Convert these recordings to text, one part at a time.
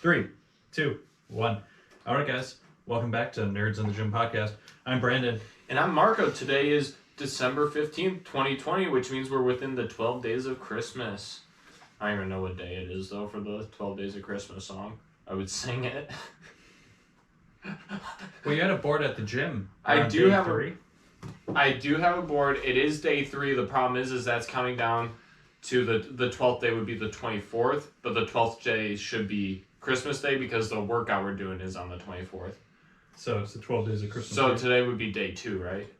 3, 2, 1. All right, guys. Welcome back to Nerds in the Gym podcast. I'm Brandon. And I'm Marco. Today is December 15th, 2020, which means we're within the 12 days of Christmas. I don't even know what day it is, though, for the 12 Days of Christmas song. I would sing it. Well, you had a board at the gym. I do have a board. It is day 3. The problem is that's counting down to the 12th day would be the 24th, but the 12th day should be Christmas Day because the workout we're doing is on the 24th. So it's the 12 days of Christmas. So today would be day 2, right?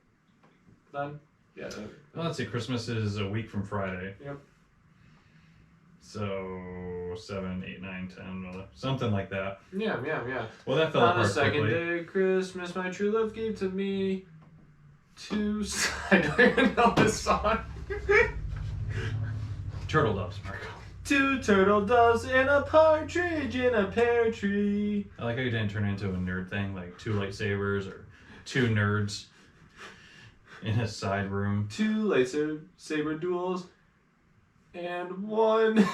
Then? Yeah. Well, let's see. Christmas is a week from Friday. Yep. So 7, 8, 9, 10, something like that. Yeah. Well, that fell apart on the second quickly. day of Christmas, my true love gave to me I don't even know this song. Turtle doves, Marco. 2 turtle doves and a partridge in a pear tree. I like how you didn't turn it into a nerd thing, like 2 lightsabers or 2 nerds in a side room. 2 lightsaber duels and 1.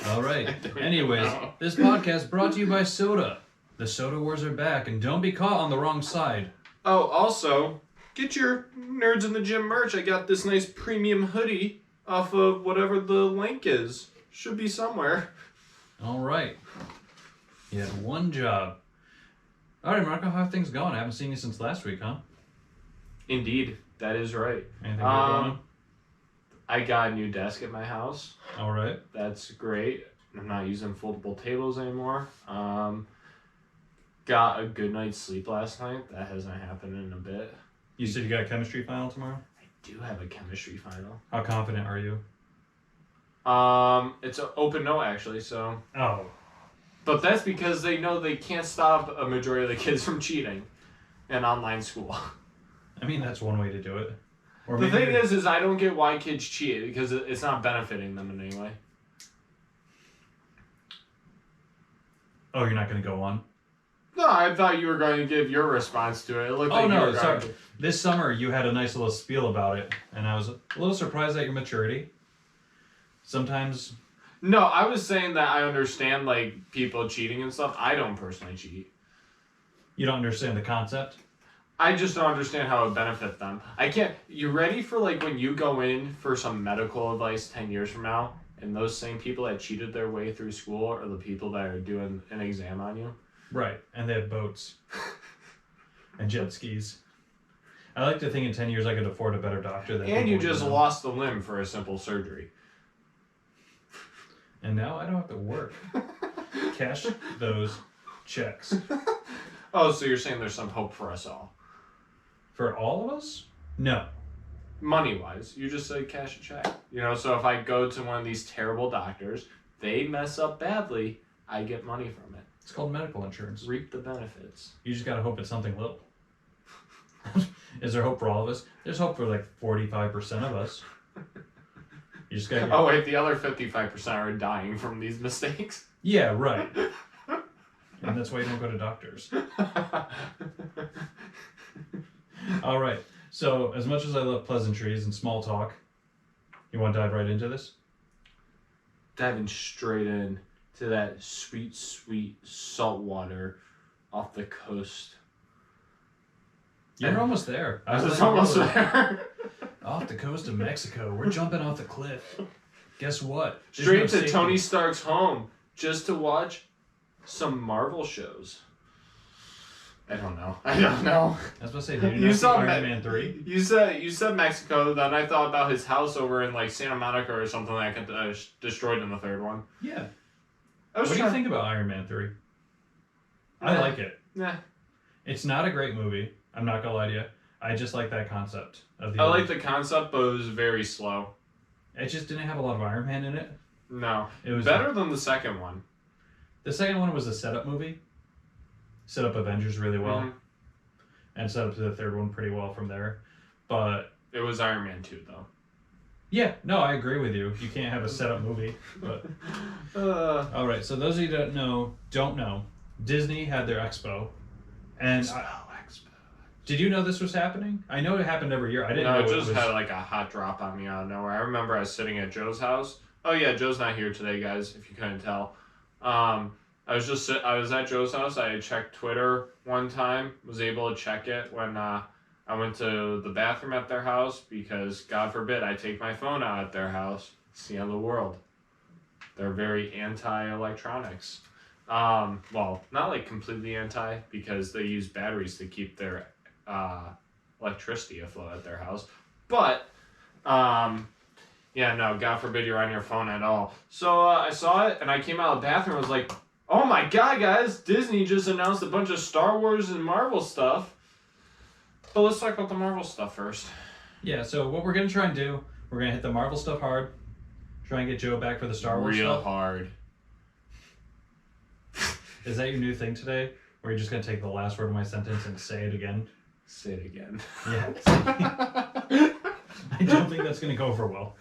All right. Anyways, this podcast brought to you by Soda. The Soda Wars are back, and don't be caught on the wrong side. Oh, also, get your Nerds in the Gym merch. I got this nice premium hoodie off of whatever the link is. Should be somewhere. All right. You had one job. All right, Marco, how are things going? I haven't seen you since last week, huh? Indeed, that is right. Anything good going on? I got a new desk at my house. All right. That's great. I'm not using foldable tables anymore. Got a good night's sleep last night. That hasn't happened in a bit. You said you got a chemistry final tomorrow? I do have a chemistry final. How confident are you? It's an open note actually, so. Oh. But that's because they know they can't stop a majority of the kids from cheating in online school. I mean, that's one way to do it. Or The thing is I don't get why kids cheat because it's not benefiting them in any way. Oh, you're not going to go on? No, I thought you were going to give your response to it. It looked like you were sorry. going to. This summer, you had a nice little spiel about it, and I was a little surprised at your maturity. Sometimes... No, I was saying that I understand, like, people cheating and stuff. I don't personally cheat. You don't understand the concept? I just don't understand how it benefits them. I can't... You ready for, like, when you go in for some medical advice 10 years from now, and those same people that cheated their way through school are the people that are doing an exam on you? Right, and they have boats. And jet skis. I like to think in 10 years I could afford a better doctor than And you people just know. lost a limb for a simple surgery. And now I don't have to work. Cash those checks. Oh, so you're saying there's some hope for us all? For all of us? No. Money-wise, you just said cash a check. You know, so if I go to one of these terrible doctors, they mess up badly, I get money from it. It's called medical insurance. Reap the benefits. You just gotta hope it's something little. Is there hope for all of us? There's hope for like 45% of us. You just gotta... Oh wait, the other 55% are dying from these mistakes. Yeah, right. And that's why you don't go to doctors. All right. So, as much as I love pleasantries and small talk, you want to dive right into this? Diving straight in to that sweet, sweet salt water off the coast. You're almost there. I was almost there. Off the coast of Mexico. We're jumping off the cliff. Guess what? There's Straight no to safety. Tony Stark's home just to watch some Marvel shows. I don't know. I was about to say, did you not see Iron Man 3? You said Mexico, then I thought about his house over in like Santa Monica or something that got destroyed in the third one. Yeah. What do you think about Iron Man 3? I like it. Nah. It's not a great movie. I'm not gonna lie to you. I just like that concept of the. I like the concept, but it was very slow. It just didn't have a lot of Iron Man in it. No. It was better than the second one. The second one was a setup movie. Set up Avengers really well. Mm-hmm. And set up to the third one pretty well from there. But it was Iron Man 2 though. Yeah, no, I agree with you. You can't have a setup movie. But all right, so those of you that don't know, Disney had their expo. And Expo. Did you know this was happening? I know it happened every year. I didn't know it just was... had like a hot drop on me out of nowhere. I remember I was sitting at Joe's house. Oh yeah, Joe's not here today, guys, if you couldn't tell. I was at Joe's house. I checked Twitter one time. Was able to check it when I went to the bathroom at their house because God forbid I take my phone out at their house. See how the world. They're very anti-electronics. Well, not like completely anti because they use batteries to keep their electricity afloat at their house. But yeah, no, God forbid you're on your phone at all. So I saw it and I came out of the bathroom and was like, oh my God, guys, Disney just announced a bunch of Star Wars and Marvel stuff. But let's talk about the Marvel stuff first. Yeah, so what we're going to try and do, we're going to hit the Marvel stuff hard, try and get Joe back for the Star Wars stuff. Real hard. Is that your new thing today? Where you're just going to take the last word of my sentence and say it again? Say it again. Yeah. I don't think that's going to go over well.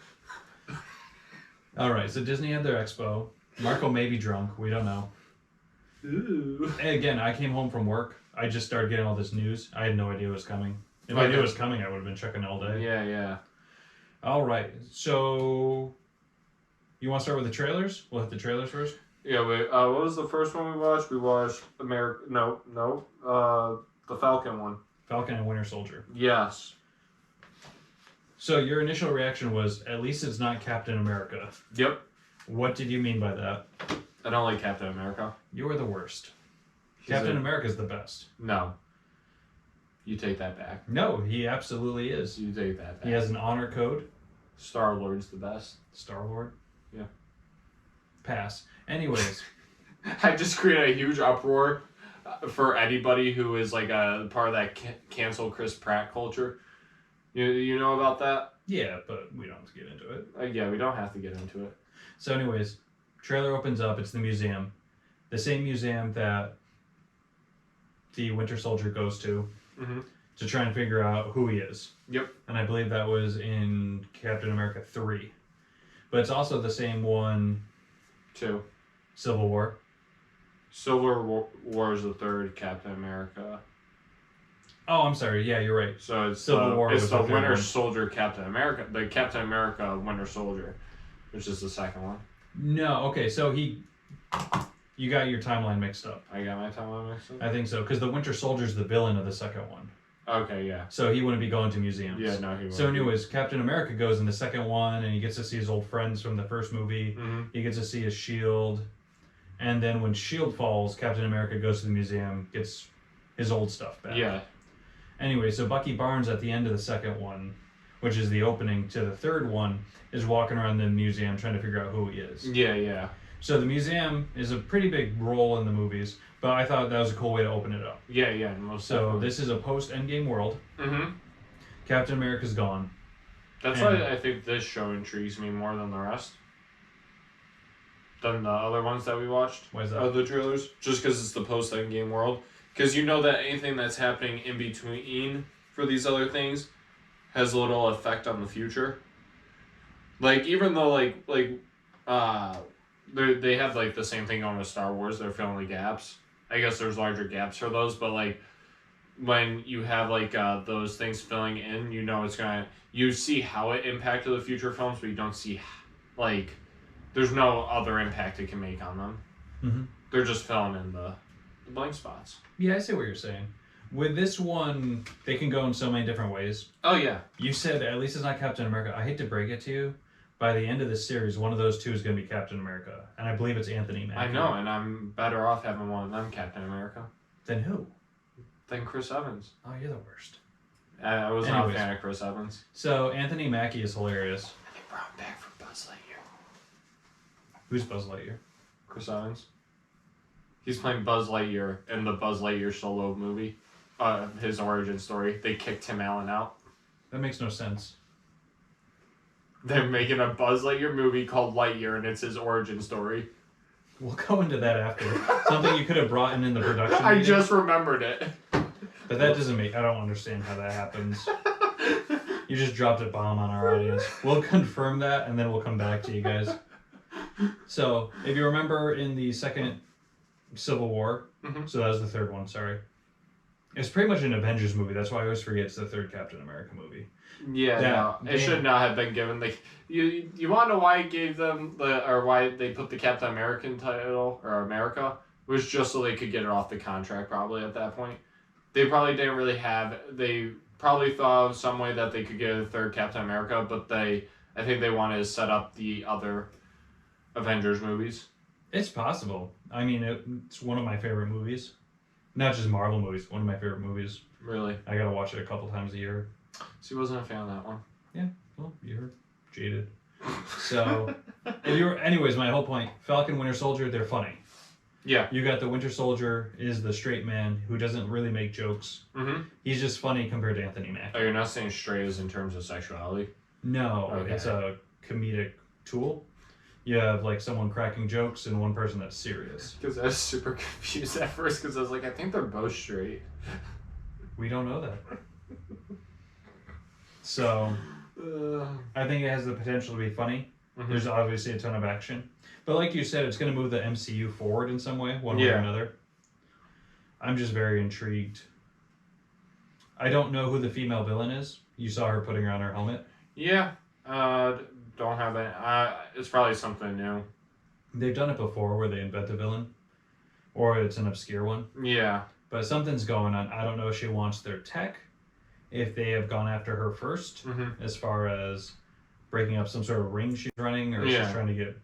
All right, so Disney had their expo. Marco may be drunk. We don't know. Ooh. And again, I came home from work. I just started getting all this news. I had no idea it was coming. If I knew it was coming, I would have been checking all day. Yeah. All right, so you want to start with the trailers? We'll hit the trailers first. Yeah, wait. What was the first one we watched? We watched the Falcon one. Falcon and Winter Soldier. Yes. So your initial reaction was, at least it's not Captain America. Yep. What did you mean by that? I don't like Captain America. You are the worst. Captain America's the best. No. You take that back. No, he absolutely is. You take that back. He has an honor code. Star-Lord's the best. Star-Lord? Yeah. Pass. Anyways. I just created a huge uproar for anybody who is like a part of that cancel Chris Pratt culture. You know about that? Yeah, but we don't have to get into it. Yeah, we don't have to get into it. So anyways, trailer opens up. It's the museum. The same museum that the Winter Soldier goes to try and figure out who he is. Yep. And I believe that was in Captain America 3. But it's also the same one... 2. Civil War. Civil War is the third Captain America. Oh, I'm sorry. Yeah, you're right. So it's Civil War. It's the Winter one. Soldier Captain America. The Captain America Winter Soldier, which is the second one. No, okay. So you got your timeline mixed up. I got my timeline mixed up? I think so, because the Winter Soldier's the villain of the second one. Okay, yeah. So he wouldn't be going to museums. Yeah, no, he wouldn't. So anyways, Captain America goes in the second one, and he gets to see his old friends from the first movie. He gets to see his shield. And then when S.H.I.E.L.D. falls, Captain America goes to the museum, gets his old stuff back. Yeah. Anyway, so Bucky Barnes at the end of the second one, which is the opening to the third one, is walking around the museum trying to figure out who he is. Yeah. So the museum is a pretty big role in the movies, but I thought that was a cool way to open it up. Yeah, most definitely. This is a post-Endgame world. Captain America's gone. That's why I think this show intrigues me more than the rest. Than the other ones that we watched. Why is that? Of the trailers. Just because it's the post-Endgame world. Because you know that anything that's happening in between for these other things has little effect on the future. Like, even though, they have, like, the same thing going with Star Wars. They're filling the gaps. I guess there's larger gaps for those, but, like, when you have, like, those things filling in, you know it's gonna... You see how it impacted the future films, but you don't see, like... There's no other impact it can make on them. They're just filling in the blank spots. Yeah, I see what you're saying. With this one, they can go in so many different ways. Oh, yeah. You said, at least it's not Captain America. I hate to break it to you. By the end of this series, one of those two is going to be Captain America. And I believe it's Anthony Mackie. I know, and I'm better off having one of them Captain America. Then who? Than Chris Evans. Oh, you're the worst. I was not a fan of Chris Evans. So, Anthony Mackie is hilarious. And they brought him back from Buzz Lightyear. Who's Buzz Lightyear? Chris Evans. He's playing Buzz Lightyear in the Buzz Lightyear solo movie. His origin story. They kicked Tim Allen out. That makes no sense. They're making a Buzz Lightyear movie called Lightyear, and it's his origin story. We'll go into that after. Something you could have brought in the production I meeting. just remembered it. But that doesn't make... I don't understand how that happens. You just dropped a bomb on our audience. We'll confirm that, and then we'll come back to you guys. So, if you remember in the second Civil War, so that was the third one, sorry. It's pretty much an Avengers movie. That's why I always forget it's the third Captain America movie. Yeah, no, it should not have been given. Like, you want to know why it gave them why they put the Captain American title or America? It was just so they could get it off the contract. Probably at that point, they probably didn't really have. They probably thought of some way that they could get a third Captain America, but I think they wanted to set up the other Avengers movies. It's possible. I mean, it's one of my favorite movies. Not just Marvel movies. One of my favorite movies. Really? I gotta watch it a couple times a year. So you wasn't a fan of that one? Yeah. Well, you heard. Jaded. So, anyways, my whole point. Falcon, Winter Soldier, they're funny. Yeah. You got the Winter Soldier is the straight man who doesn't really make jokes. Mm-hmm. He's just funny compared to Anthony Mackie. Oh, you're not saying straight as in terms of sexuality? No, Okay. It's a comedic tool. You have like someone cracking jokes and one person that's serious. Because I was super confused at first because I was like, I think they're both straight. We don't know that. So, I think it has the potential to be funny. Mm-hmm. There's obviously a ton of action. But like you said, it's going to move the MCU forward in some way, one way or another. I'm just very intrigued. I don't know who the female villain is. You saw her putting on her helmet. Yeah. Don't have it. It's probably something new. They've done it before where they invent a villain. Or it's an obscure one. Yeah. But something's going on. I don't know if she wants their tech. If they have gone after her first. As far as breaking up some sort of ring she's running. Or she's trying to get...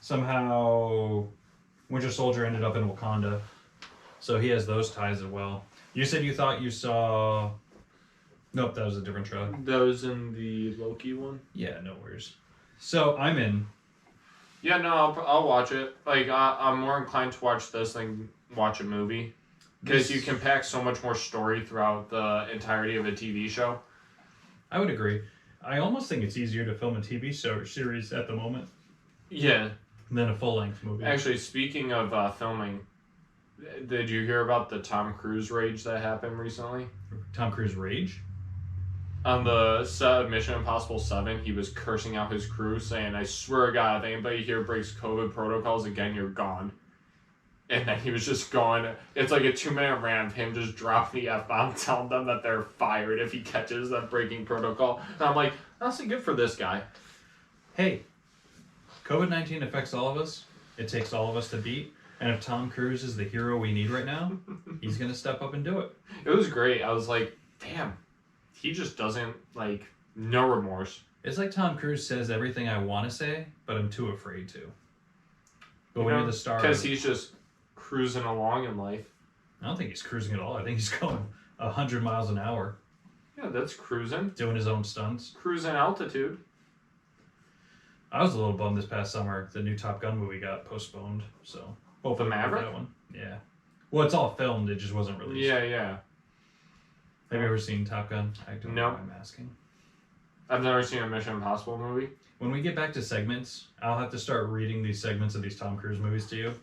Somehow... Winter Soldier ended up in Wakanda. So he has those ties as well. You said you thought you saw... Nope, that was a different show. That was in the Loki one? Yeah, no worries. So, I'm in. Yeah, no, I'll watch it. Like, I'm more inclined to watch this than watch a movie. Because you can pack so much more story throughout the entirety of a TV show. I would agree. I almost think it's easier to film a TV show series at the moment. Yeah. Than a full-length movie. Actually, speaking of filming, did you hear about the Tom Cruise rage that happened recently? Tom Cruise rage? On the set of Mission Impossible 7, he was cursing out his crew, saying, I swear to God, if anybody here breaks COVID protocols again, you're gone. And then he was just going, it's like a 2-minute rant of him just dropping the F-bomb, telling them that they're fired if he catches them breaking protocol. And I'm like, honestly, good for this guy. Hey, COVID-19 affects all of us. It takes all of us to beat. And if Tom Cruise is the hero we need right now, he's going to step up and do it. It was great. I was like, damn. He just doesn't, like, no remorse. It's like Tom Cruise says everything I want to say, but I'm too afraid to. But when you're the star... Because he's just cruising along in life. I don't think he's cruising at all. I think he's going 100 miles an hour. Yeah, that's cruising. Doing his own stunts. Cruising altitude. I was a little bummed this past summer. The new Top Gun movie got postponed, so... The Maverick? That one. Yeah. Well, it's all filmed. It just wasn't released. Yeah. Have you ever seen Top Gun? I don't know why I'm asking. I've never seen a Mission Impossible movie. When we get back to segments, I'll have to start reading these segments of these Tom Cruise movies to you.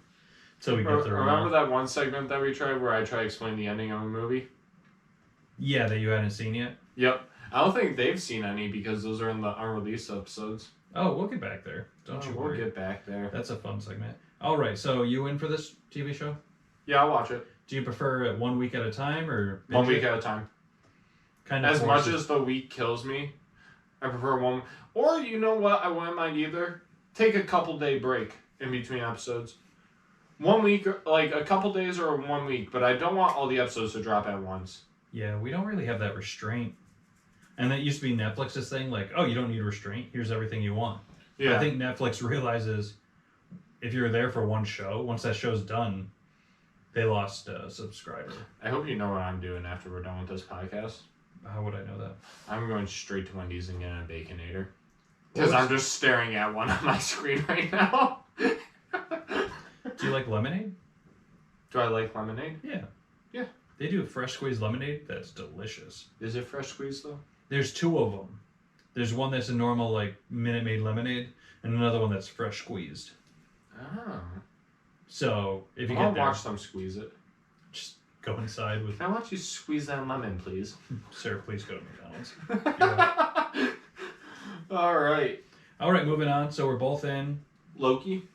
Till we get through. Remember that one segment that we tried where I tried to explain the ending of a movie? Yeah, that you hadn't seen yet? Yep. I don't think they've seen any because those are in the unreleased episodes. Oh, we'll get back there. Don't you worry. We'll get back there. That's a fun segment. All right, so you in for this TV show? Yeah, I'll watch it. Do you prefer it 1 week at a time or... 1 week at a time. Kind of as much as the week kills me, I prefer one. Or you know what? I wouldn't mind either. Take a couple day break in between episodes. 1 week, like a couple days or 1 week, but I don't want all the episodes to drop at once. Yeah, we don't really have that restraint. And that used to be Netflix's thing, like, oh, you don't need restraint. Here's everything you want. Yeah. I think Netflix realizes if you're there for one show, once that show's done, they lost a subscriber. I hope you know what I'm doing after we're done with this podcast. How would I know that? I'm going straight to Wendy's and getting a Baconator. Because I'm just staring at one on my screen right now. Do you like lemonade? Do I like lemonade? Yeah. Yeah. They do fresh squeezed lemonade that's delicious. Is it fresh squeezed though? There's two of them. There's one that's a normal like Minute Maid lemonade and another one that's fresh squeezed. Oh. So if you I'll get there, watch them squeeze it. Just go inside with... Can I watch you squeeze that lemon, please? Sir, please go to McDonald's. All right. All right, moving on. So we're both in... Loki?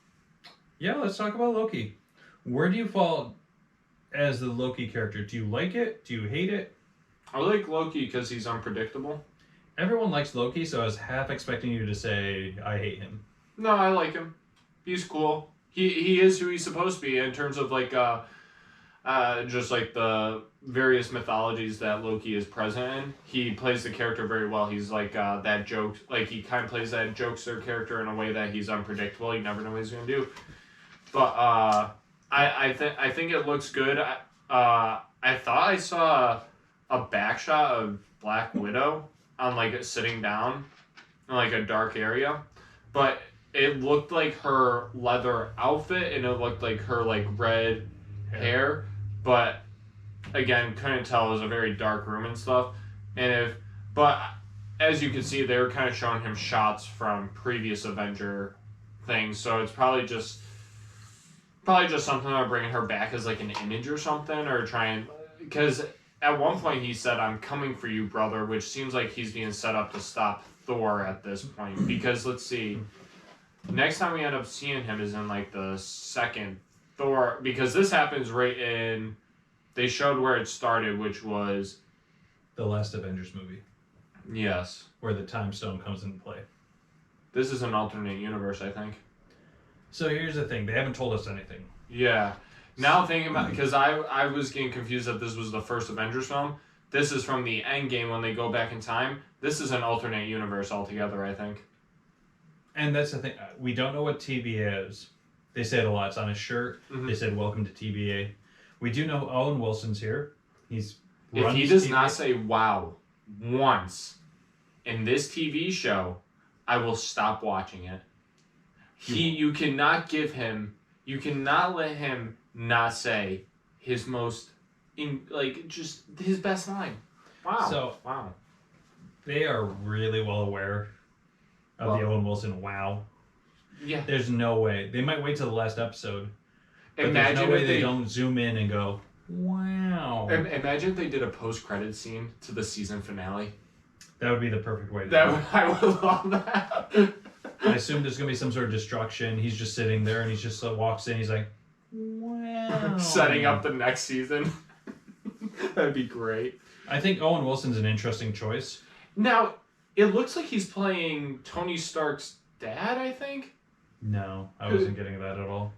Yeah, let's talk about Loki. Where do you fall... as the Loki character, do you like it? Do you hate it? I like Loki because he's unpredictable. Everyone likes Loki, so I was half expecting you to say I hate him. No, I like him. He's cool. He is who he's supposed to be in terms of like just like the various mythologies that Loki is present in. He plays the character very well. He's like that joke, like he kind of plays that jokester character in a way that he's unpredictable. You never know what he's gonna do. But I think it looks good. I thought I saw a back shot of Black Widow on like sitting down in like a dark area, but it looked like her leather outfit and it looked like her like red hair, but again couldn't tell. It was a very dark room and stuff. But as you can see, they were kind of showing him shots from previous Avenger things, so it's probably just something about bringing her back as like an image or something, or trying, because at one point he said, "I'm coming for you, brother," which seems like he's being set up to stop Thor at this point. Because let's see, next time we end up seeing him is in like the second Thor, because this happens right in, they showed where it started, which was the last Avengers movie. Yes. Where the time stone comes into play. This is an alternate universe, I think. So here's the thing, they haven't told us anything. Yeah. Now thinking about, because I was getting confused that this was the first Avengers film. This is from the end game when they go back in time. This is an alternate universe altogether, I think. And that's the thing, we don't know what TVA is. They say it a lot, it's on his shirt. Mm-hmm. They said, "Welcome to TVA." We do know Owen Wilson's here. If he does not say "wow" once in this TV show, I will stop watching it. You cannot let him not say his most, just his best line. Wow. Wow. They are really well aware of the Owen Wilson wow. Yeah. There's no way. They might wait till the last episode. But Imagine there's no way if they don't zoom in and go, wow. Imagine if they did a post-credit scene to the season finale. That would be the perfect way to do it. I would love that. I assume there's going to be some sort of destruction. He's just sitting there and he just walks in. He's like, wow. Setting up the next season. That'd be great. I think Owen Wilson's an interesting choice. Now, it looks like he's playing Tony Stark's dad, I think. No, I wasn't getting that at all.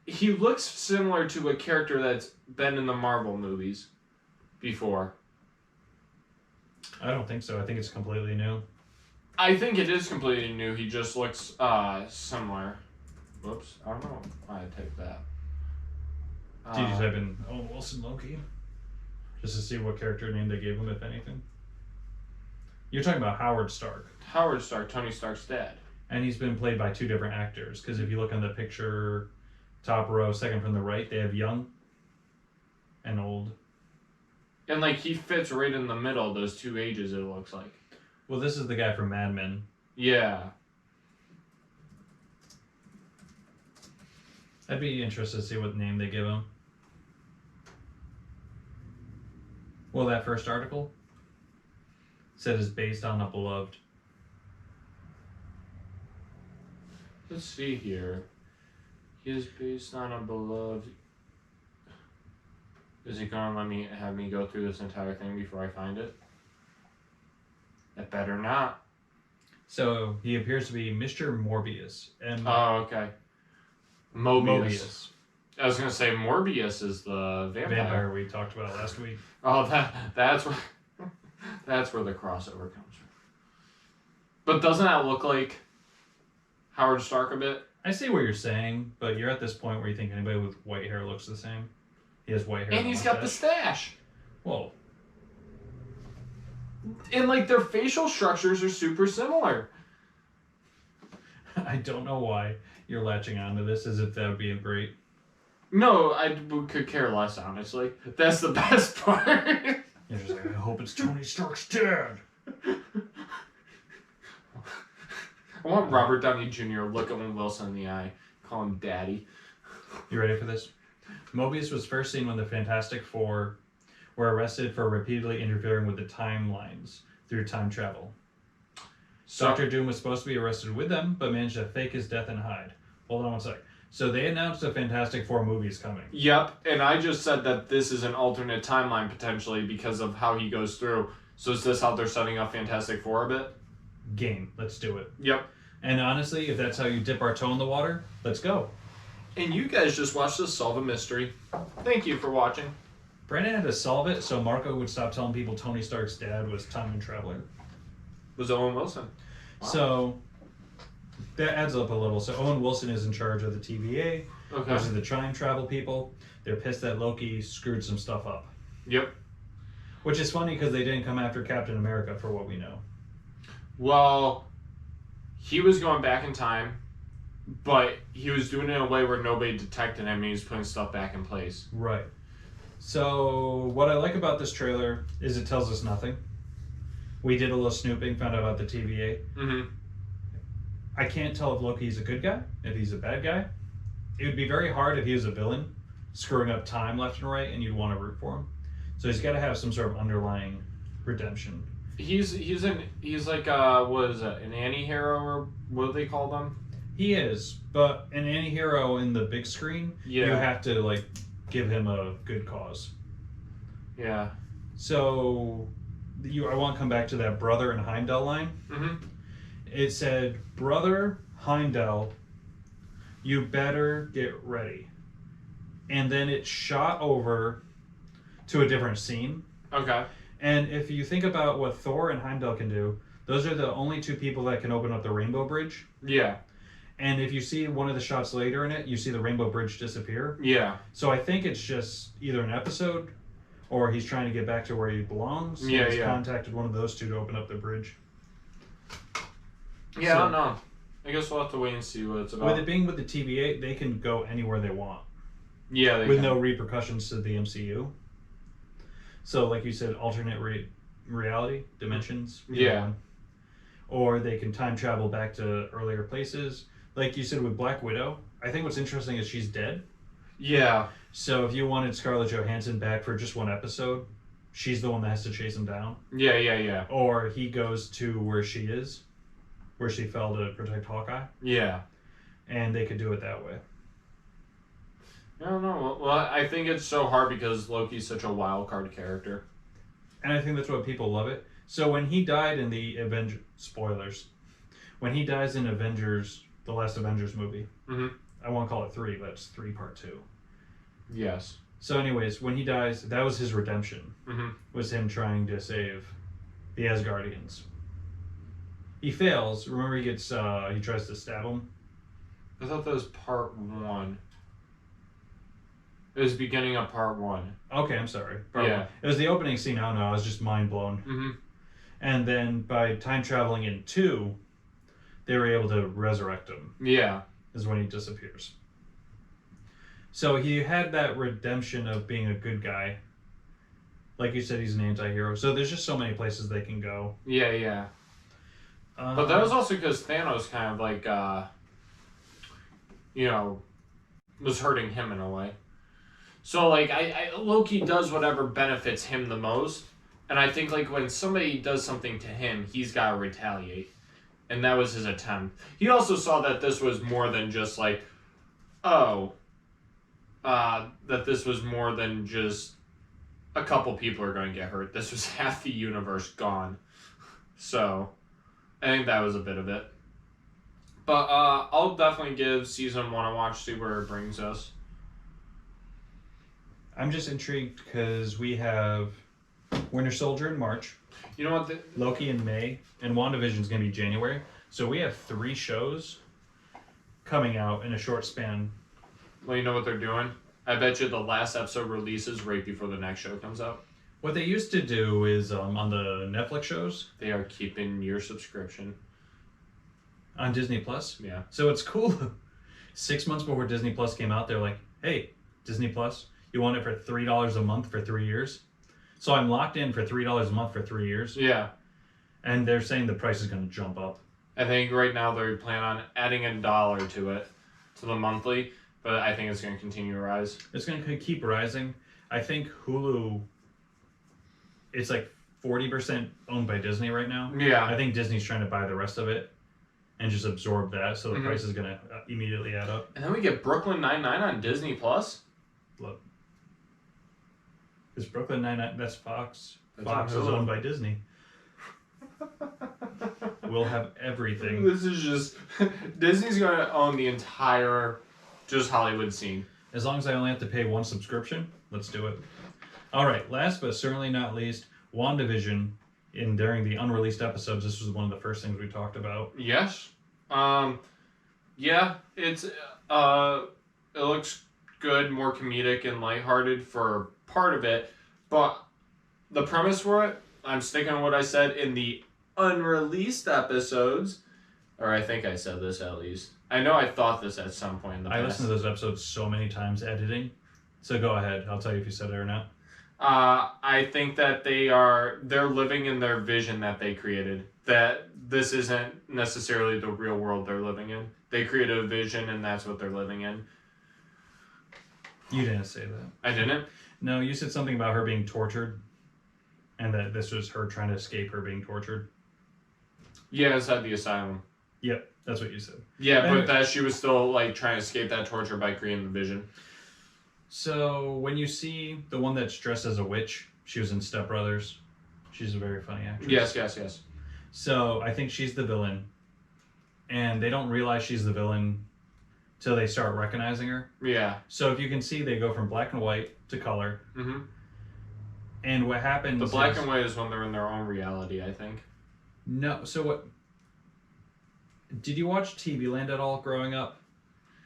He looks similar to a character that's been in the Marvel movies before. I don't think so. I think it's completely new. I think it is completely new. He just looks similar. Whoops. I don't know why I typed that. Did you type in Owen Wilson Loki? Just to see what character name they gave him, if anything? You're talking about Howard Stark. Howard Stark, Tony Stark's dad. And he's been played by two different actors. Because if you look on the picture, top row, second from the right, they have young and old. And like he fits right in the middle of those two ages, it looks like. Well, this is the guy from Mad Men. Yeah. I'd be interested to see what name they give him. Well, that first article said is based on a beloved. Let's see here. He is based on a beloved. Is he gonna have me go through this entire thing before I find it? It better not. So he appears to be Mr. Morbius. Oh, okay. Mobius. I was gonna say Morbius is the vampire we talked about last week. Oh, that's where the crossover comes from. But doesn't that look like Howard Stark a bit? I see what you're saying, but you're at this point where you think anybody with white hair looks the same. He has white hair. And he's got the stash. Whoa. And like their facial structures are super similar. I don't know why you're latching onto this as if that would be great. No, I could care less, honestly. That's the best part. You're just like, I hope it's Tony Stark's dad. I want Robert Downey Jr. look Owen Wilson in the eye, call him daddy. You ready for this? Mobius was first seen when the Fantastic Four were arrested for repeatedly interfering with the timelines through time travel. So, Dr. Doom was supposed to be arrested with them, but managed to fake his death and hide. Hold on one sec. So they announced a Fantastic Four movie's coming. Yep, and I just said that this is an alternate timeline potentially because of how he goes through. So is this how they're setting up Fantastic Four a bit? Game. Let's do it. Yep. And honestly, if that's how you dip our toe in the water, let's go. And you guys just watched us solve a mystery. Thank you for watching. Brandon had to solve it so Marco would stop telling people Tony Stark's dad was time traveler. Was Owen Wilson. Wow. So that adds up a little. So Owen Wilson is in charge of the TVA, which is the time travel people. They're pissed that Loki screwed some stuff up. Yep. Which is funny because they didn't come after Captain America for what we know. Well, he was going back in time, but he was doing it in a way where nobody detected him and he was putting stuff back in place. Right. So what I like about this trailer is it tells us nothing. We did a little snooping, found out about the TVA. Mm-hmm. I can't tell if Loki's a good guy, if he's a bad guy. It would be very hard if he was a villain, screwing up time left and right, and you'd want to root for him. So he's got to have some sort of underlying redemption. He's like what is it, an anti-hero or what do they call them? He is, but an anti-hero in the big screen, you have to like give him a good cause. Yeah. So I want to come back to that Brother and Heimdall line. Mm-hmm. It said, Brother Heimdall, you better get ready. And then it shot over to a different scene. Okay. And if you think about what Thor and Heimdall can do, those are the only two people that can open up the Rainbow Bridge. Yeah. And if you see one of the shots later in it, you see the Rainbow Bridge disappear. Yeah. So I think it's just either an episode or he's trying to get back to where he belongs. Yeah, he's contacted one of those two to open up the bridge. Yeah, I don't know. I guess we'll have to wait and see what it's about. With it being with the TVA, they can go anywhere they want. Yeah, they with can. no repercussions to the MCU. So, like you said, alternate reality, dimensions. Yeah. Or they can time travel back to earlier places. Like you said with Black Widow, I think what's interesting is she's dead. Yeah. So if you wanted Scarlett Johansson back for just one episode, she's the one that has to chase him down. Yeah. Or he goes to where she is, where she fell to protect Hawkeye. Yeah. And they could do it that way. I don't know. Well, I think it's so hard because Loki's such a wild card character. And I think that's what people love it. So when he died in the Avengers... Spoilers. When he dies in Avengers, the last Avengers movie, I won't call it 3, but it's 3 part 2. Yes. So anyways, when he dies, that was his redemption. Was him trying to save the Asgardians. He fails. Remember he gets... he tries to stab him? I thought that was part 1. It was beginning of part 1. Okay, I'm sorry. Part yeah. 1. It was the opening scene. I don't know. I was just mind blown. And then by time traveling in 2, they were able to resurrect him. Yeah. Is when he disappears. So he had that redemption of being a good guy. Like you said, he's an anti-hero. So there's just so many places they can go. Yeah. But that was also because Thanos kind of like, was hurting him in a way. So like, Loki does whatever benefits him the most. And I think like when somebody does something to him, he's got to retaliate. And that was his attempt. He also saw that this was more than just like, that this was more than just a couple people are going to get hurt. This was half the universe gone. So, I think that was a bit of it. But I'll definitely give season 1 a watch, see where it brings us. I'm just intrigued because we have Winter Soldier in March. You know what? Loki in May, and WandaVision's going to be January. So we have 3 shows coming out in a short span. Well, you know what they're doing? I bet you the last episode releases right before the next show comes out. What they used to do is on the Netflix shows. They are keeping your subscription. On Disney Plus? Yeah. So it's cool. 6 months before Disney Plus came out, they're like, hey, Disney Plus, you want it for $3 a month for 3 years? So I'm locked in for $3 a month for 3 years. Yeah. And they're saying the price is going to jump up. I think right now they plan on adding $1 to it, to the monthly, but I think it's going to continue to rise. It's going to keep rising. I think Hulu, it's like 40% owned by Disney right now. Yeah. I think Disney's trying to buy the rest of it and just absorb that, so the price is going to immediately add up. And then we get Brooklyn Nine-Nine on Disney Plus. Look. Is Brooklyn Nine-Nine, that's Fox. That's Fox is owned by Disney. We'll have everything. This is just... Disney's going to own the entire just Hollywood scene. As long as I only have to pay one subscription, let's do it. All right, last but certainly not least, WandaVision. During the unreleased episodes, this was one of the first things we talked about. Yes. Yeah, it's it looks good, more comedic and lighthearted for part of it, but the premise for it, I'm sticking on what I said in the unreleased episodes, or I think I said this at least. I know I thought this at some point in the past. I listened to those episodes so many times editing, so go ahead. I'll tell you if you said it or not. I think that they're living in their vision that they created. That this isn't necessarily the real world they're living in. They created a vision and that's what they're living in. You didn't say that. I didn't? No, you said something about her being tortured, and that this was her trying to escape her being tortured. Yeah, inside the asylum. Yep, that's what you said. Yeah, but that she was still like trying to escape that torture by creating the vision. So when you see the one that's dressed as a witch, she was in Step Brothers. She's a very funny actress. Yes. So I think she's the villain, and they don't realize she's the villain till they start recognizing her. Yeah. So if you can see, they go from black and white to color. Mm-hmm. And what happens? The black and white is when they're in their own reality, I think. No. So what? Did you watch TV Land at all growing up?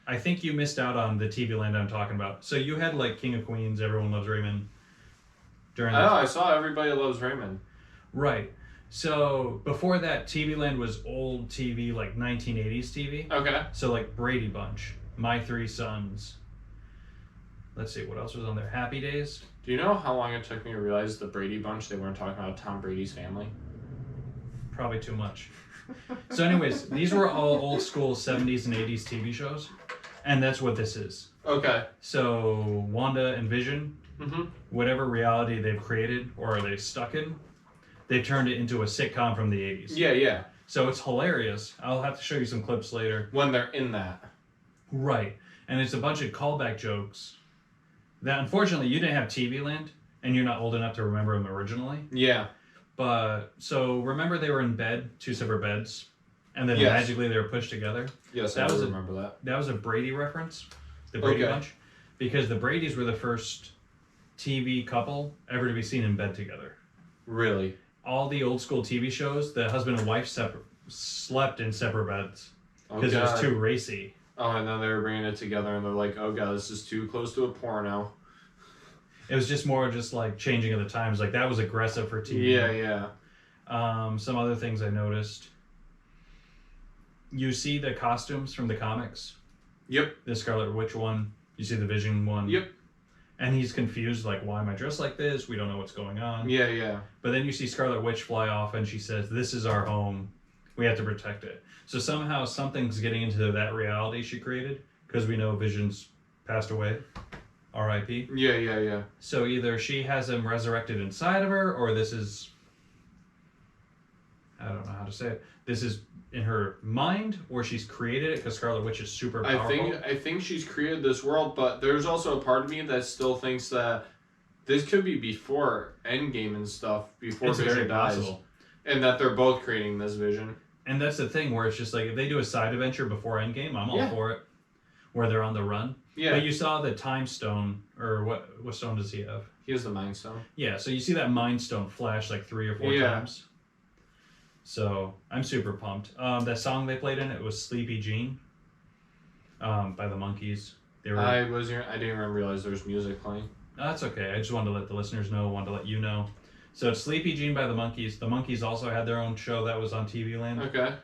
I think you missed out on the TV Land I'm talking about. So you had like King of Queens, Everyone Loves Raymond. I saw Everybody Loves Raymond. Right. So before that, TV Land was old TV, like 1980s TV. Okay. So like Brady Bunch, My Three Sons. Let's see, what else was on there? Happy Days. Do you know how long it took me to realize the Brady Bunch, they weren't talking about Tom Brady's family? Probably too much. So anyways, these were all old school 70s and 80s TV shows. And that's what this is. Okay. So Wanda and Vision, whatever reality they've created or they stuck in, they've turned it into a sitcom from the 80s. Yeah. So it's hilarious. I'll have to show you some clips later. When they're in that. Right. And it's a bunch of callback jokes that unfortunately you didn't have TV Land and you're not old enough to remember them originally. Yeah. But so remember they were in bed, two separate beds, and then magically they were pushed together? Yes, I remember that. That was a Brady reference, the Brady Bunch, because the Bradys were the first TV couple ever to be seen in bed together. Really? All the old school TV shows, the husband and wife slept in separate beds because it was too racy. Oh, and then they were bringing it together and they're like, oh god, this is too close to a porno. It was just more just like changing of the times. Like that was aggressive for TV. Yeah. Some other things I noticed. You see the costumes from the comics. Yep. The Scarlet Witch one. You see the Vision one. Yep. And he's confused, like, why am I dressed like this? We don't know what's going on. Yeah. But then you see Scarlet Witch fly off and she says, this is our home. We have to protect it. So somehow something's getting into that reality she created because we know Vision's passed away. R.I.P. Yeah. So either she has him resurrected inside of her, or this is, I don't know how to say it. This is in her mind, or she's created it because Scarlet Witch is super powerful. I think she's created this world, but there's also a part of me that still thinks that this could be before Endgame and stuff, before Vision dies. Possible. And that they're both creating this vision. And that's the thing where it's just like, if they do a side adventure before Endgame, I'm all for it. Where they're on the run. Yeah. But you saw the Time Stone, or what stone does he have? He has the Mind Stone. Yeah, so you see that Mind Stone flash like 3 or 4 times. So I'm super pumped. That song they played in it was Sleepy Jean by the Monkees. I didn't even realize there was music playing. No, that's okay. I just wanted to let the listeners know, wanted to let you know. So it's Sleepy Jean by the Monkees. The Monkees also had their own show that was on TV Land. Okay.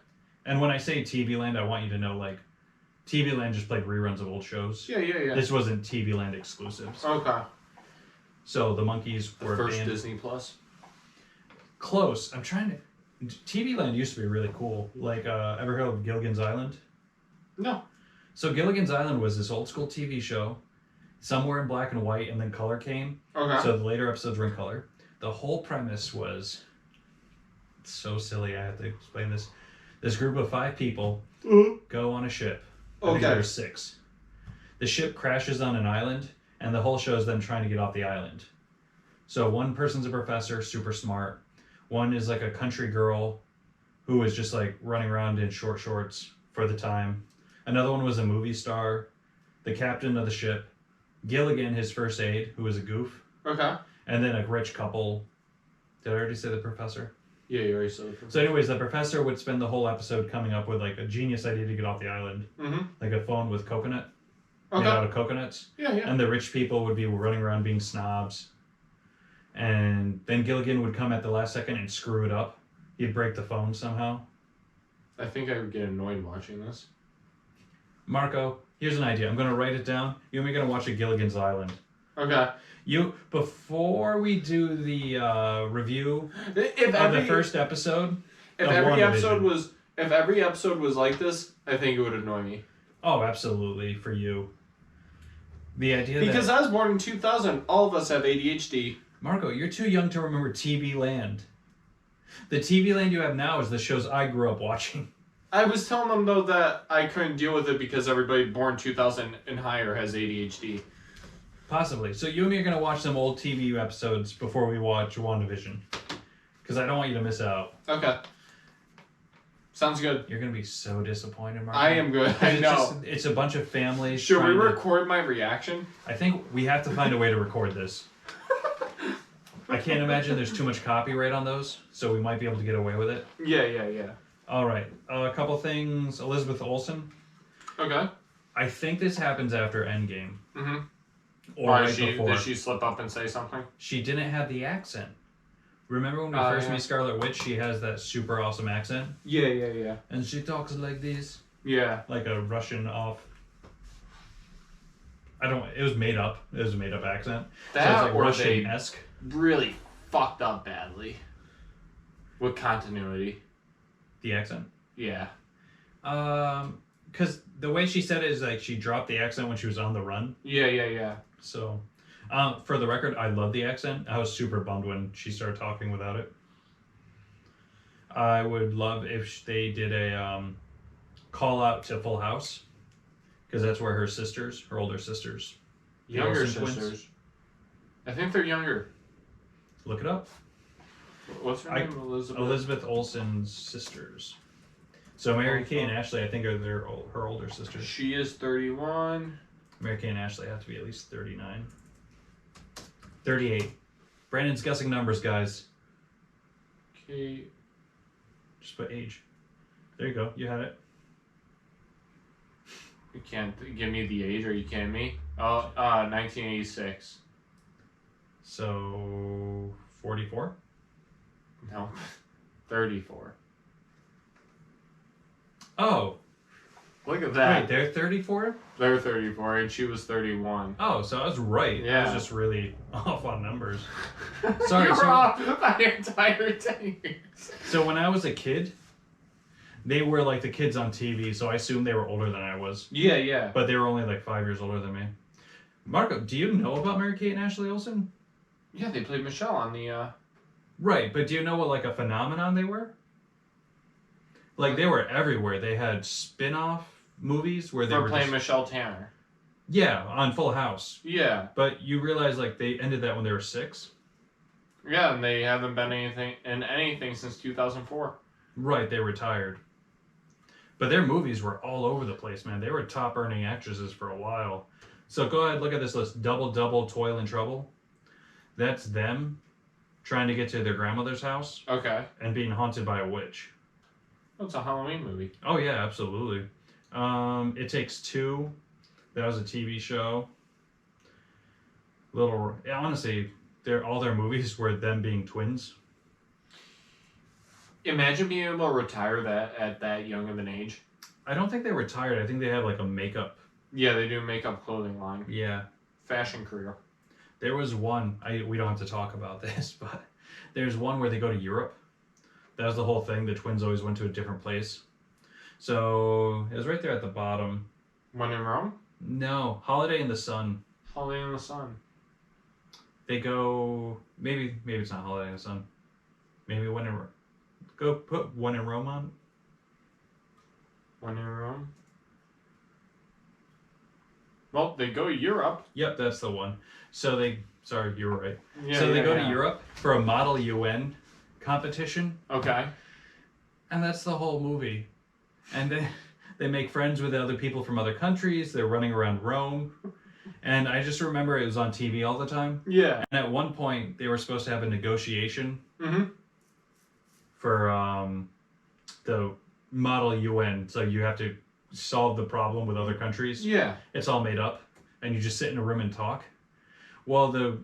And when I say TV Land, I want you to know, like, TV Land just played reruns of old shows. Yeah. This wasn't TV Land exclusives. Okay. So the Monkees were the first Disney Plus? Close. I'm trying to... TV Land used to be really cool. Like, ever heard of Gilligan's Island? No. So Gilligan's Island was this old school TV show. Some were in black and white, and then color came. Okay. So the later episodes were in color. The whole premise was... It's so silly, I have to explain this. This group of 5 people go on a ship. I think there's 6. The ship crashes on an island, and the whole show is them trying to get off the island. So one person's a professor, super smart. One is like a country girl who was just like running around in short shorts for the time. Another one was a movie star, the captain of the ship, Gilligan, his first aide, who was a goof. Okay. And then a rich couple. Did I already say the professor? Yeah, you already said the professor. So anyways, the professor would spend the whole episode coming up with like a genius idea to get off the island. Mm-hmm. Like a phone with coconut. Made out of coconuts. Yeah. And the rich people would be running around being snobs. And then Gilligan would come at the last second and screw it up. He'd break the phone somehow. I think I would get annoyed watching this. Marco, here's an idea. I'm going to write it down. You and me are going to watch a Gilligan's Island. Okay. Before we do the review of the first episode, if every episode was like this, I think it would annoy me. Oh, absolutely, for you. The idea because I was born in 2000, all of us have ADHD. Marco, you're too young to remember TV Land. The TV Land you have now is the shows I grew up watching. I was telling them, though, that I couldn't deal with it because everybody born 2000 and higher has ADHD. Possibly. So you and me are going to watch some old TV episodes before we watch WandaVision. Because I don't want you to miss out. Okay. Sounds good. You're going to be so disappointed, Marco. I am good. I know. It's a bunch of families. Should we record my reaction? I think we have to find a way to record this. I can't imagine there's too much copyright on those, so we might be able to get away with it. Yeah. All right. A couple things. Elizabeth Olsen. Okay. I think this happens after Endgame. Mm-hmm. Or right before. Did she slip up and say something? She didn't have the accent. Remember when we first meet Scarlet Witch? She has that super awesome accent. Yeah. And she talks like this. Yeah. Like a Russian off. It was made up. It was a made up accent. That so it was like or Russian-esque. Really fucked up badly. With continuity. The accent? Yeah. Because the way she said it is like she dropped the accent when she was on the run. Yeah. So, for the record, I love the accent. I was super bummed when she started talking without it. I would love if they did a call out to Full House. Because that's where her older sisters. Younger sisters. Twins. I think they're younger. Look it up. What's her name? Elizabeth Olsen's sisters. So Mary-Kate and Ashley, I think, are her older sisters. She is 31. Mary-Kate and Ashley have to be at least 39. 38. Brandon's guessing numbers, guys. Okay. Just put age. There you go. You had it. You can't give me the age. Are you kidding me? 1986. So 44? No. 34. Oh. Look at that. Wait, they're 34? They're 34, and she was 31. Oh, so I was right. Yeah. I was just really off on numbers. Sorry. You're off by your entire 10 years. So when I was a kid, they were like the kids on TV, so I assumed they were older than I was. Yeah. But they were only like 5 years older than me. Marco, do you know about Mary-Kate and Ashley Olsen? Yeah, they played Michelle on the... Right, but do you know what like a phenomenon they were? Like they were everywhere. They had spin-off movies where they were playing Michelle Tanner. Yeah, on Full House. Yeah. But you realize like they ended that when they were 6? Yeah, and they haven't been in anything since 2004. Right, they retired. But their movies were all over the place, man. They were top earning actresses for a while. So go ahead, look at this list. Double, Toil and Trouble. That's them trying to get to their grandmother's house. Okay. And being haunted by a witch. It's a Halloween movie. Oh, yeah, absolutely. It Takes Two. That was a TV show. Honestly, all their movies were them being twins. Imagine being able to retire that at that young of an age. I don't think they retired. I think they have like a makeup. Yeah, they do a makeup clothing line. Yeah. Fashion career. There was one, we don't have to talk about this, but there's one where they go to Europe. That was the whole thing. The twins always went to a different place. So it was right there at the bottom. When in Rome? No, Holiday in the Sun. Holiday in the Sun. They go, maybe it's not Holiday in the Sun. Maybe When in Rome. Go put When in Rome on. When in Rome. Well, they go to Europe. Yep, that's the one. So they, sorry, you were right. Yeah, so they go yeah. to Europe for a Model UN competition. Okay. And that's the whole movie. And they make friends with other people from other countries. They're running around Rome. And I just remember it was on TV all the time. Yeah. And at one point, they were supposed to have a negotiation for the Model UN. So you have to solve the problem with other countries. Yeah. It's all made up. And you just sit in a room and talk. Well, the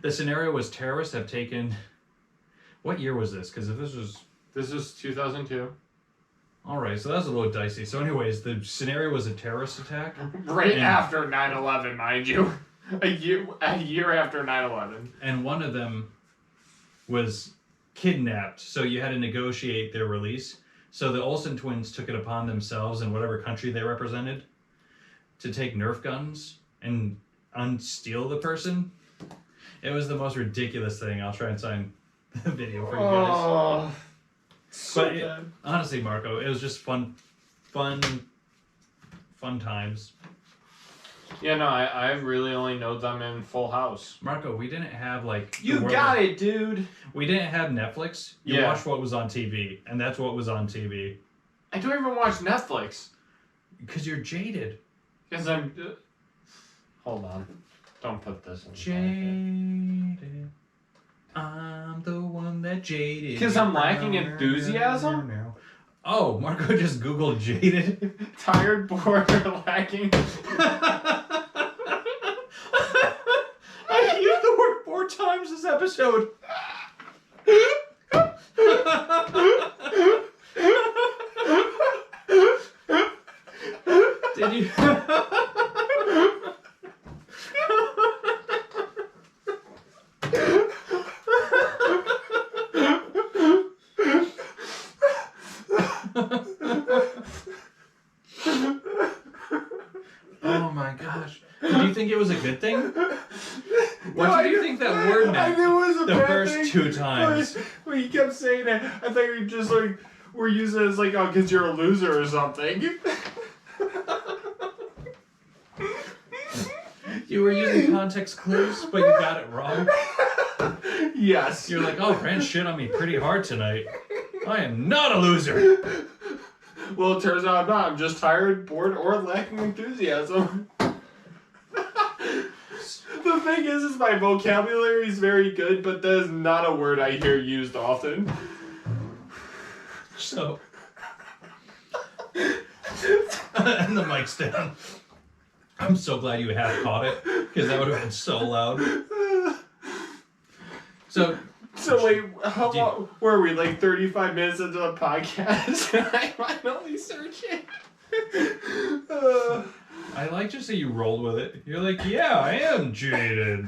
scenario was terrorists have taken... What year was this? Because if this was... This is 2002. All right, so that was a little dicey. So anyways, the scenario was a terrorist attack. Right after 9/11, mind you. A year after 9/11. And one of them was kidnapped, so you had to negotiate their release. So the Olsen twins took it upon themselves in whatever country they represented to take Nerf guns and unsteal the person. It was the most ridiculous thing. I'll try and find the video for you guys. Oh, so But honestly, Marco, it was just fun times. Yeah, no, I really only know them in Full House. Marco, we didn't have like... You got it, dude. We didn't have Netflix. You watched what was on TV, and that's what was on TV. I don't even watch Netflix. Because you're jaded. Because I'm... Hold on. Don't put this in. Jaded. I'm the one that jaded. Because I'm lacking enthusiasm? Oh, Marco just Googled jaded. Tired, bored, or lacking. I used the word 4 times this episode. Did you? Oh my gosh. Did you think it was a good thing? What did you think that word meant? I knew it was a the bad first thing. 2 times. When you kept saying it, I thought you just like were using it as like, oh, because you're a loser or something. You were using context clues, but you got it wrong. Yes. You're like, oh, Brand shit on me pretty hard tonight. I am not a loser. Well, it turns out I'm not. I'm just tired, bored, or lacking enthusiasm. The thing is my vocabulary is very good, but that is not a word I hear used often. So, and the mic's down. I'm so glad you half caught it, because that would have been so loud. So wait, how long were we? Like 35 minutes into the podcast, and I finally search it. I like just that you rolled with it. You're like, yeah, I am jaded.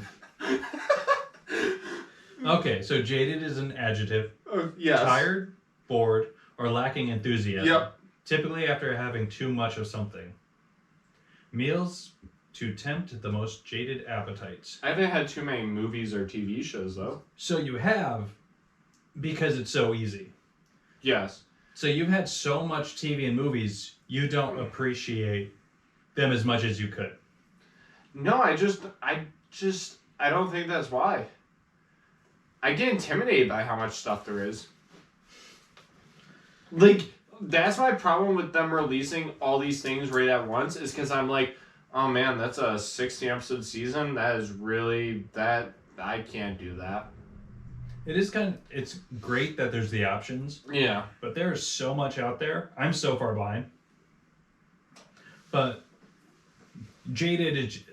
Okay, so jaded is an adjective. Yes. Tired, bored, or lacking enthusiasm. Yep. Typically after having too much of something. Meals to tempt the most jaded appetites. I haven't had too many movies or TV shows, though. So you have, because it's so easy. Yes. So you've had so much TV and movies, you don't appreciate them as much as you could. No, I don't think that's why. I get intimidated by how much stuff there is. Like, that's my problem with them releasing all these things right at once, is because I'm like, oh man, that's a 60 episode season. That is really, I can't do that. It's great that there's the options. Yeah. But there's so much out there. I'm so far behind. But jaded,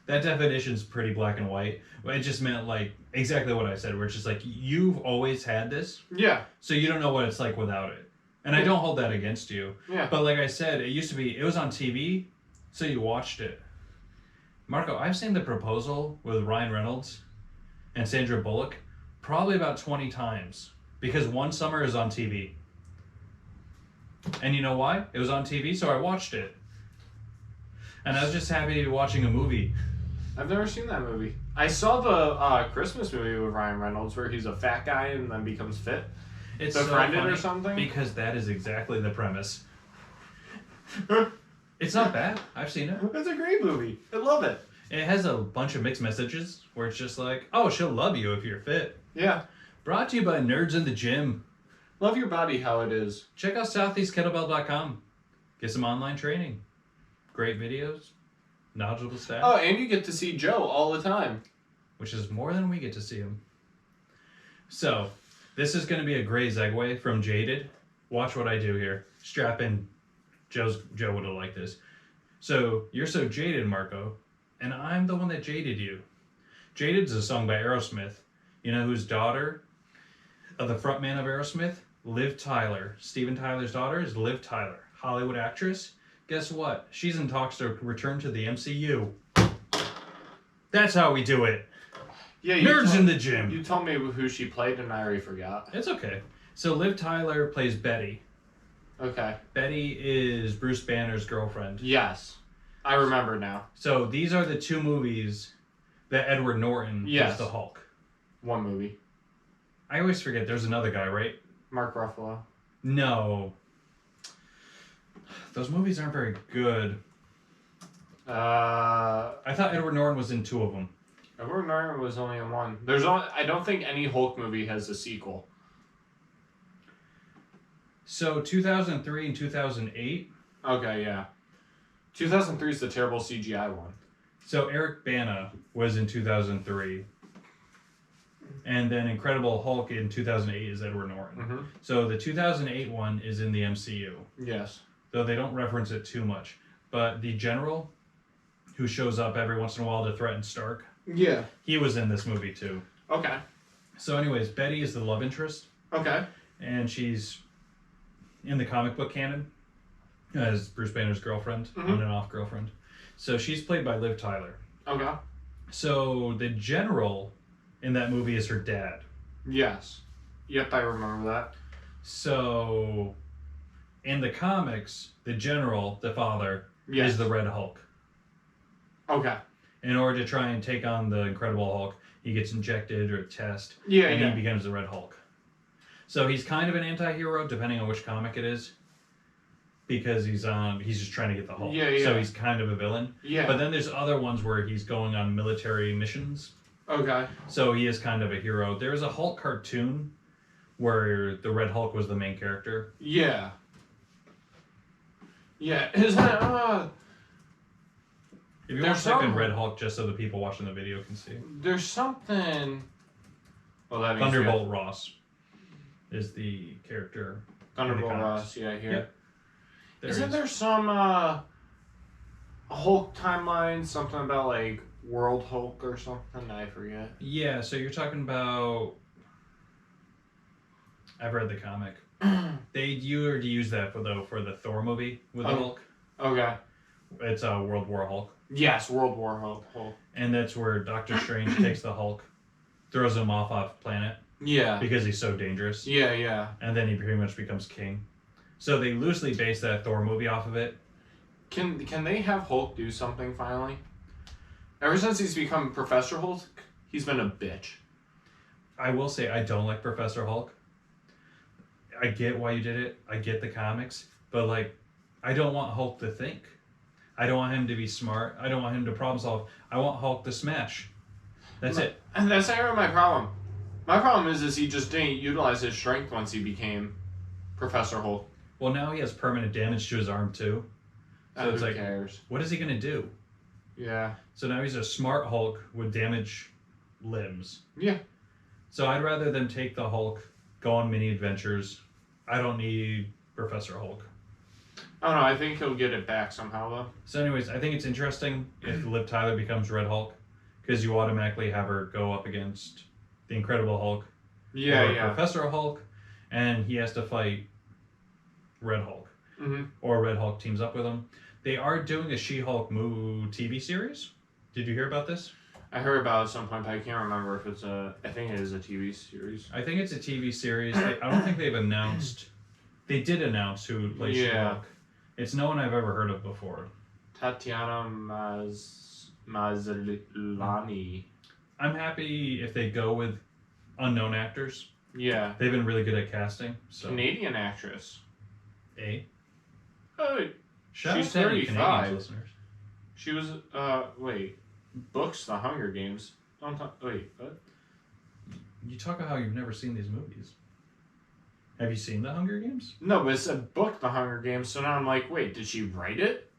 that definition's pretty black and white. It just meant like exactly what I said, where it's just like, you've always had this. Yeah. So you don't know what it's like without it. And I don't hold that against you. Yeah. But like I said, it was on TV, so you watched it. Marco, I've seen The Proposal with Ryan Reynolds and Sandra Bullock probably about 20 times, because one summer is on TV. And you know why? It was on TV, so I watched it. And I was just happy to be watching a movie. I've never seen that movie. I saw the Christmas movie with Ryan Reynolds where he's a fat guy and then becomes fit. It's The so Friend funny or something? because that is exactly the premise. It's not bad. I've seen it. It's a great movie. I love it. It has a bunch of mixed messages where it's just like, oh, she'll love you if you're fit. Yeah. Brought to you by Nerds in the Gym. Love your body how it is. Check out southeastkettlebell.com. Get some online training. Great videos. Knowledgeable staff. Oh, and you get to see Joe all the time. Which is more than we get to see him. So, this is going to be a great segue from Jaded. Watch what I do here. Strap in. Joe would have liked this. So, you're so jaded, Marco, and I'm the one that jaded you. Jaded's a song by Aerosmith. You know whose daughter of the frontman of Aerosmith? Liv Tyler. Steven Tyler's daughter is Liv Tyler. Hollywood actress. Guess what? She's in talks to return to the MCU. That's how we do it. Yeah, Nerds in the Gym. You told me who she played and I already forgot. It's okay. So Liv Tyler plays Betty. Okay. Betty is Bruce Banner's girlfriend. Yes. I remember now. So these are the two movies that Edward Norton Yes. was the Hulk. One movie. I always forget there's another guy, right? Mark Ruffalo. No. Those movies aren't very good. I thought Edward Norton was in two of them. Edward Norton was only in one. I don't think any Hulk movie has a sequel. So 2003 and 2008. Okay, yeah. 2003 is the terrible CGI one. So Eric Bana was in 2003. And then Incredible Hulk in 2008 is Edward Norton. Mm-hmm. So the 2008 one is in the MCU. Yes. Though they don't reference it too much. But the general, who shows up every once in a while to threaten Stark, Yeah. he was in this movie too. Okay. So anyways, Betty is the love interest. Okay. And she's in the comic book canon as Bruce Banner's girlfriend, Mm-hmm. on and off girlfriend. So she's played by Liv Tyler. Okay. So the general in that movie is her dad. Yes. Yep, I remember that. So in the comics, the general, the father, Yes. is the Red Hulk. Okay. In order to try and take on the Incredible Hulk, he gets injected or a test, Yeah, and yeah. he becomes the Red Hulk. So he's kind of an anti-hero, depending on which comic it is, because he's just trying to get the Hulk. Yeah, yeah. So he's kind of a villain. Yeah. But then there's other ones where he's going on military missions, Okay. so he is kind of a hero. There was a Hulk cartoon where the Red Hulk was the main character. Yeah. Yeah. Is that If you want There's to type in some- Red Hulk, just so the people watching the video can see. there's something. Well, that means Thunderbolt Ross is the character. Thunderbolt in the comics. Ross. Yeah, here. Yep. There Isn't is. there some Hulk timeline? Something about like World Hulk or something? I forget. Yeah, so you're talking about. I've read the comic. You already used that for the Thor movie with the Oh. Hulk. Okay. It's World War Hulk, Yes, World War Hulk. and that's where Doctor Strange takes the Hulk, throws him off planet Yeah. because he's so dangerous, Yeah, yeah. and then he pretty much becomes king. So they loosely based that Thor movie off of it. Can they have Hulk do something finally? Ever since he's become Professor Hulk, he's been a bitch. I will say I don't like Professor Hulk. I get why you did it. I get the comics, but like, I don't want Hulk to think. I don't want him to be smart. I don't want him to problem solve. I want Hulk to smash. That's it. And that's not even my problem. My problem is he just didn't utilize his strength once he became Professor Hulk. Well, now he has permanent damage to his arm too. So it's who like, cares? what is he gonna do? Yeah. So now he's a smart Hulk with damaged limbs. Yeah. So I'd rather them take the Hulk, go on mini adventures. I don't need Professor Hulk. I don't know. I think he'll get it back somehow though. So anyways, I think it's interesting if Liv Tyler becomes Red Hulk, because you automatically have her go up against the Incredible Hulk, Yeah, or yeah. Professor Hulk, and he has to fight Red Hulk, Mm-hmm. or Red Hulk teams up with him. They are doing a She-Hulk TV series. Did you hear about this? I heard about it at some point, but I can't remember if it's a. I think it is a TV series. I think it's a TV series. I don't think they've announced. They did announce who plays Yeah. She-Hulk. It's no one I've ever heard of before. Tatiana Maslany. I'm happy if they go with unknown actors. Yeah. They've been really good at casting. So Canadian actress. A. Oh, Shout She's out to any 35. Canadian listeners. She was, books The Hunger Games. Wait, what? You talk about how you've never seen these movies. Have you seen The Hunger Games? No, but it said book The Hunger Games, so now I'm like, wait, did she write it?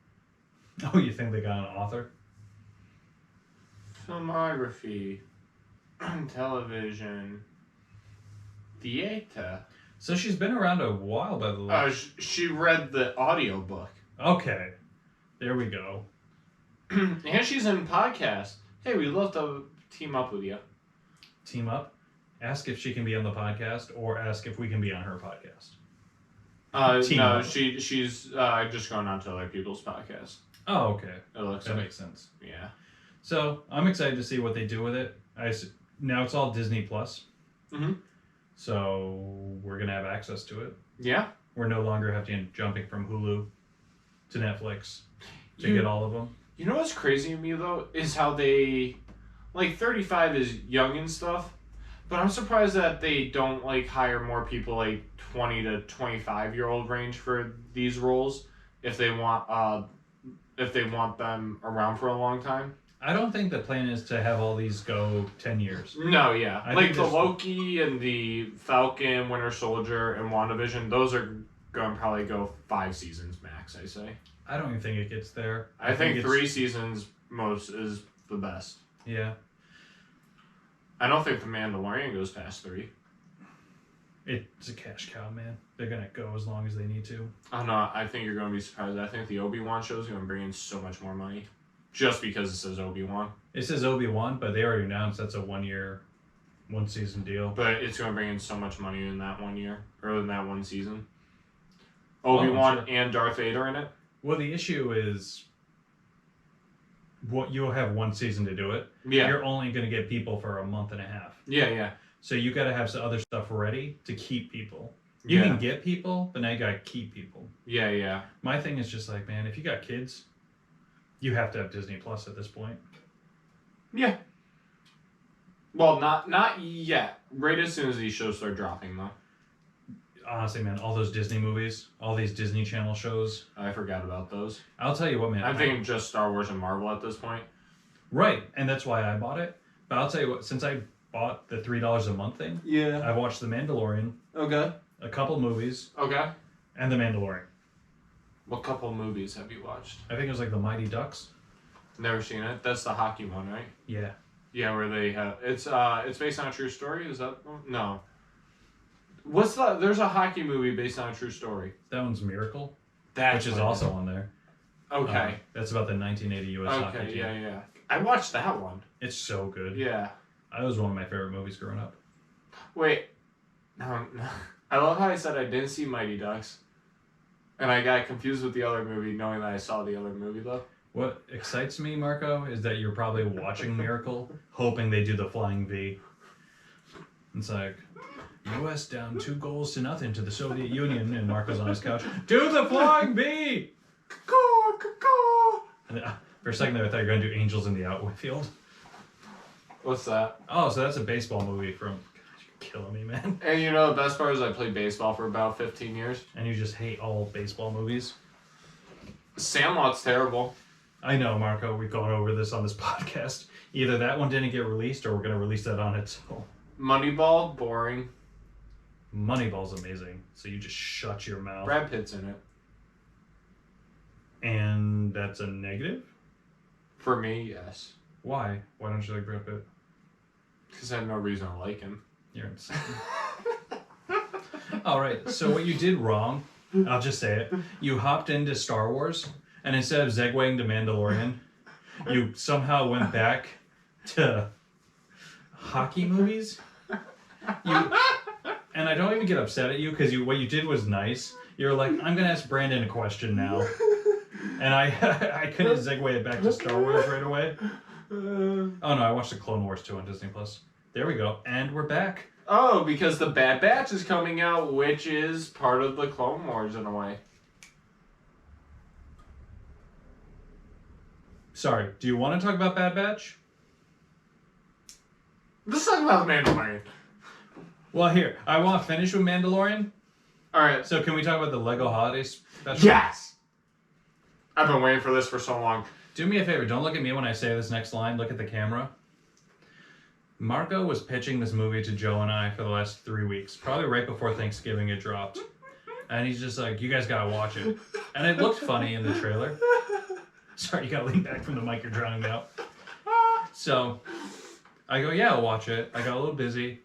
Oh, you think they got an author? Filmography. Television. Theater. So she's been around a while by the look. She read the audiobook. Okay. There we go. And she's in podcast. Hey, we'd love to team up with you. Team up? Ask if she can be on the podcast, or ask if we can be on her podcast. Team no, up. she's just going on to other people's podcasts. Oh, okay. It looks That like. makes sense. Yeah. So I'm excited to see what they do with it. Now it's all Disney Plus. Mm-hmm. So we're gonna have access to it. Yeah. We're no longer jumping from Hulu to Netflix to get all of them. You know what's crazy to me though is how they, 35 is young and stuff, but I'm surprised that they don't hire more people 20 to 25-year-old range for these roles if they want them around for a long time. I don't think the plan is to have all these go 10 years. No, yeah. I think The Loki and the Falcon, Winter Soldier, and WandaVision, those are going to probably go 5 seasons max, I say. I don't even think it gets there. I think 3 seasons most is the best. Yeah. I don't think The Mandalorian goes past 3. It's a cash cow, man. They're going to go as long as they need to. Oh, no, I think you're going to be surprised. I think the Obi-Wan show is going to bring in so much more money. Just because it says Obi-Wan. It says Obi-Wan, but they already announced that's a 1-season deal. But it's going to bring in so much money in that 1 year. Or in that 1 season. Obi-Wan and Darth Vader in it. Well, the issue is you'll have 1 season to do it. Yeah. You're only going to get people for a month and a half. Yeah. So you got to have some other stuff ready to keep people. You can get people, but now you got to keep people. Yeah. My thing is just man, if you got kids, you have to have Disney Plus at this point. Yeah. Well, not yet. Right as soon as these shows start dropping, though. Honestly, man, all those Disney movies, all these Disney Channel shows. I forgot about those. I'll tell you what, man. I'm thinking just Star Wars and Marvel at this point. Right, and that's why I bought it. But I'll tell you what, since I bought the $3 a month thing, Yeah. I've watched The Mandalorian, Okay. a couple movies, Okay. and The Mandalorian. What couple movies have you watched? I think it was The Mighty Ducks. Never seen it. That's the hockey one, right? Yeah. Yeah, where they have it's based on a true story. Is that one? No? What's the? There's a hockey movie based on a true story. That one's Miracle, That's which is what it also on there. Okay. That's about the 1980 U.S. hockey Okay. team. Yeah. I watched that one. It's so good. Yeah. That was one of my favorite movies growing up. Wait. No. I love how I said I didn't see Mighty Ducks, and I got confused with the other movie, knowing that I saw the other movie though. What excites me, Marco, is that you're probably watching Miracle, hoping they do the flying V. It's U.S. down 2-0 to the Soviet Union, and Marco's on his couch. Do the flying V! And then, for a second there, I thought you were going to do Angels in the Outfield. What's that? Oh, so that's a baseball movie from... God, you're killing me, man. And you know the best part is I played baseball for about 15 years. And you just hate all baseball movies? Sandlot's terrible. I know, Marco. We've gone over this on this podcast. Either that one didn't get released, or we're going to release that on its own. Moneyball, boring. Moneyball's amazing, so you just shut your mouth. Brad Pitt's in it. And that's a negative? For me, yes. Why? Why don't you like Brad Pitt? Because I have no reason to like him. You're insane. Alright, so what you did wrong, I'll just say it. You hopped into Star Wars, and instead of segueing to Mandalorian, you somehow went back to hockey movies. And I don't even get upset at you, because what you did was nice. You're like, I'm going to ask Brandon a question now. And I couldn't segue it back to Star Wars right away. Oh no, I watched the Clone Wars 2 on Disney Plus. There we go. And we're back. Oh, because the Bad Batch is coming out, which is part of the Clone Wars in a way. Sorry, do you want to talk about Bad Batch? Let's talk about the Mandalorian. Well, here, I want to finish with Mandalorian. Alright. So can we talk about the Lego Holiday Special? Yes! I've been waiting for this for so long. Do me a favor. Don't look at me when I say this next line. Look at the camera. Marco was pitching this movie to Joe and I for the last 3 weeks. Probably right before Thanksgiving it dropped. And he's just like, you guys gotta watch it. And it looked funny in the trailer. Sorry, you gotta lean back from the mic. You're drowning me out. So I go, yeah, I'll watch it. I got a little busy.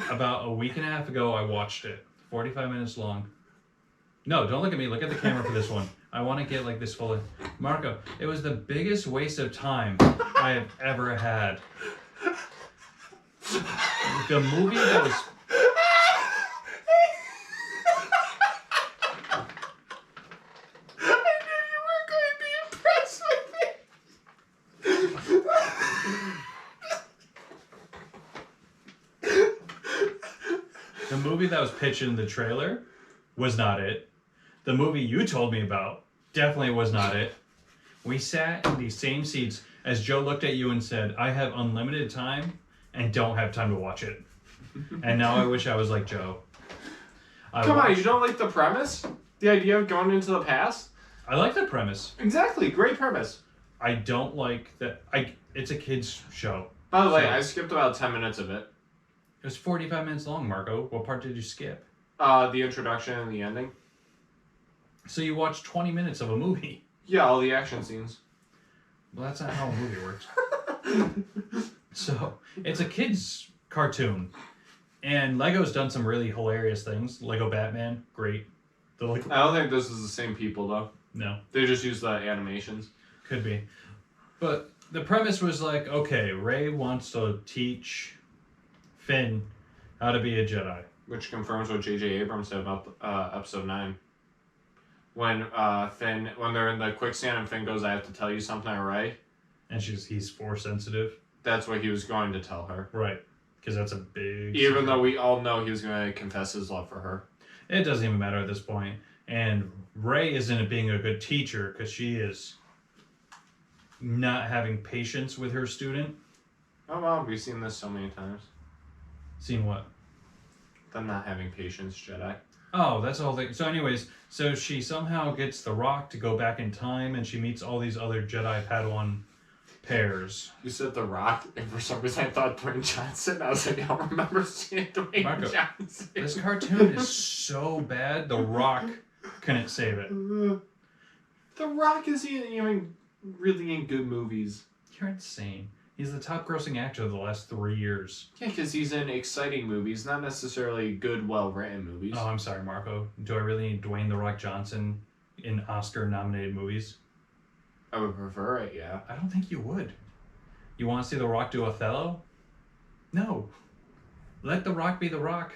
About a week and a half ago, I watched it. 45 minutes long. No, don't look at me. Look at the camera for this one. I want to get like this full of... Marco, it was the biggest waste of time I have ever had. The movie that was... I knew you were going to be impressed with me. The movie that was pitched in the trailer was not it. The movie you told me about definitely was not it. We sat in these same seats as Joe looked at you and said, I have unlimited time and don't have time to watch it. And now I wish I was like Joe. Come on, you don't like the premise? The idea of going into the past? I like the premise. Exactly, great premise. I don't like that. It's a kid's show. By the way, So- I skipped about 10 minutes of it. It was 45 minutes long, Marco. What part did you skip? The introduction and the ending. So you watched 20 minutes of a movie. Yeah, all the action scenes. Well, that's not how a movie works. So, it's a kid's cartoon. And Lego's done some really hilarious things. Lego Batman, great. I don't think this is the same people, though. No, They just use the animations. could be. But the premise was like, okay, Rey wants to teach Finn how to be a Jedi. Which confirms what J.J. Abrams said about episode 9. When they're in the quicksand and Finn goes, I have to tell you something, Rey. And he's force sensitive. That's what he was going to tell her. Right. Because that's a big... Even though we all know he was going to confess his love for her. It doesn't even matter at this point. And Rey isn't being a good teacher because she is not having patience with her student. Oh, wow, we've seen this so many times. Seen what? Them not having patience, Jedi. Oh, that's the whole thing. So anyways, so she somehow gets the Rock to go back in time and she meets all these other Jedi Padawan pairs. You said The Rock, and for some reason I thought Dwayne Johnson. I was like, I don't remember seeing Dwayne Marco, Johnson. This cartoon is so bad, the Rock couldn't save it. The Rock isn't even really in good movies. You're insane. He's the top grossing actor of the last 3 years. Yeah, because he's in exciting movies, not necessarily good, well-written movies. Oh, I'm sorry, Marco. Do I really need Dwayne The Rock Johnson in Oscar-nominated movies? I would prefer it, yeah. I don't think you would. You want to see The Rock do Othello? No. Let The Rock be The Rock.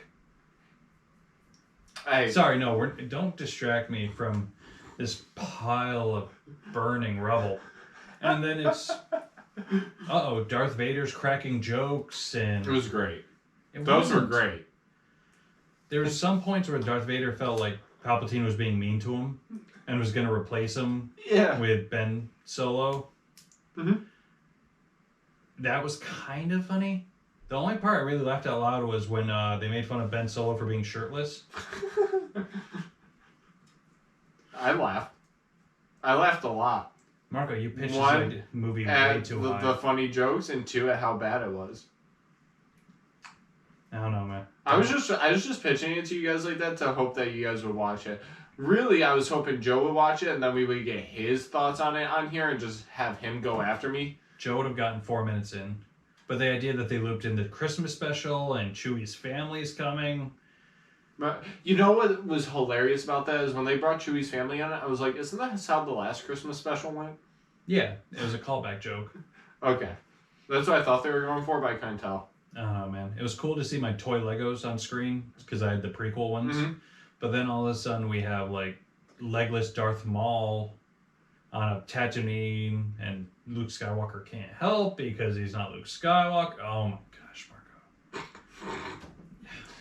Sorry, no, don't distract me from this pile of burning rubble. And then it's... Uh-oh, Darth Vader's cracking jokes and... It was great. Those were great. There were some points where Darth Vader felt like Palpatine was being mean to him and was going to replace him with Ben Solo. Mm-hmm. That was kind of funny. The only part I really laughed out loud was when they made fun of Ben Solo for being shirtless. I laughed. I laughed a lot. Marco, you pitched One, this movie way At too the high. funny jokes, and 2, at how bad it was. I don't know, man. I was just pitching it to you guys like that to hope that you guys would watch it. Really, I was hoping Joe would watch it, and then we would get his thoughts on it on here, and just have him go after me. Joe would have gotten 4 minutes in. But the idea that they looped in the Christmas special and Chewie's family's coming... But you know what was hilarious about that is when they brought Chewie's family on it, I was like, isn't that how the last Christmas special went? Yeah, it was a callback joke. Okay. That's what I thought they were going for, but I couldn't tell. I don't know, man. It was cool to see my toy Legos on screen because I had the prequel ones. Mm-hmm. But then all of a sudden we have like legless Darth Maul on a Tatooine, and Luke Skywalker can't help because he's not Luke Skywalker. Oh my gosh, Marco.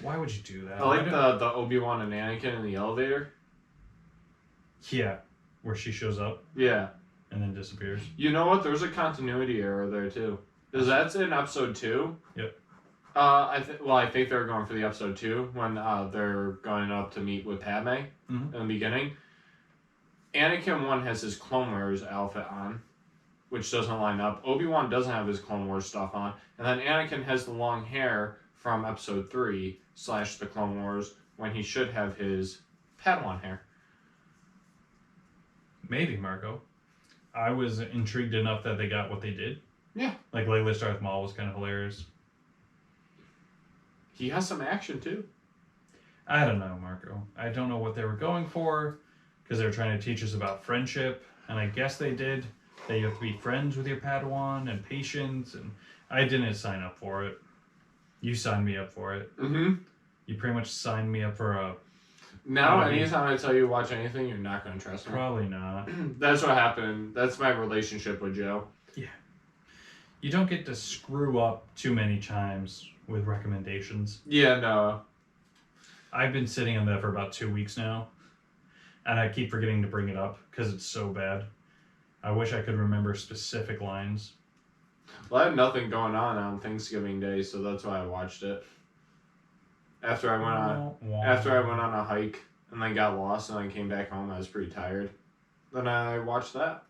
Why would you do that? I like the Obi-Wan and Anakin in the elevator. Yeah, where she shows up Yeah. and then disappears. You know what? There's a continuity error there, too. Because that's in episode 2. Yep. I think they're going for the episode 2 when they're going up to meet with Padme in the beginning. Anakin 1 has his Clone Wars outfit on, which doesn't line up. Obi-Wan doesn't have his Clone Wars stuff on. And then Anakin has the long hair from Episode 3 / the Clone Wars when he should have his Padawan hair. Maybe, Marco. I was intrigued enough that they got what they did. Yeah. Like Legolas Darth Maul was kind of hilarious. He has some action too. I don't know, Marco. I don't know what they were going for, because they were trying to teach us about friendship, and I guess they did. That you have to be friends with your Padawan and patience, and I didn't sign up for it. You signed me up for it. Mm-hmm. You pretty much signed me up for a... Now, anytime I tell you to watch anything, you're not going to trust me. Probably not. That's what happened. That's my relationship with Joe. Yeah. You don't get to screw up too many times with recommendations. Yeah, no. I've been sitting on that for about 2 weeks now, and I keep forgetting to bring it up because it's so bad. I wish I could remember specific lines. Well, I had nothing going on Thanksgiving Day, so that's why I watched it. After I went on a hike and then got lost and then came back home, I was pretty tired. Then I watched that.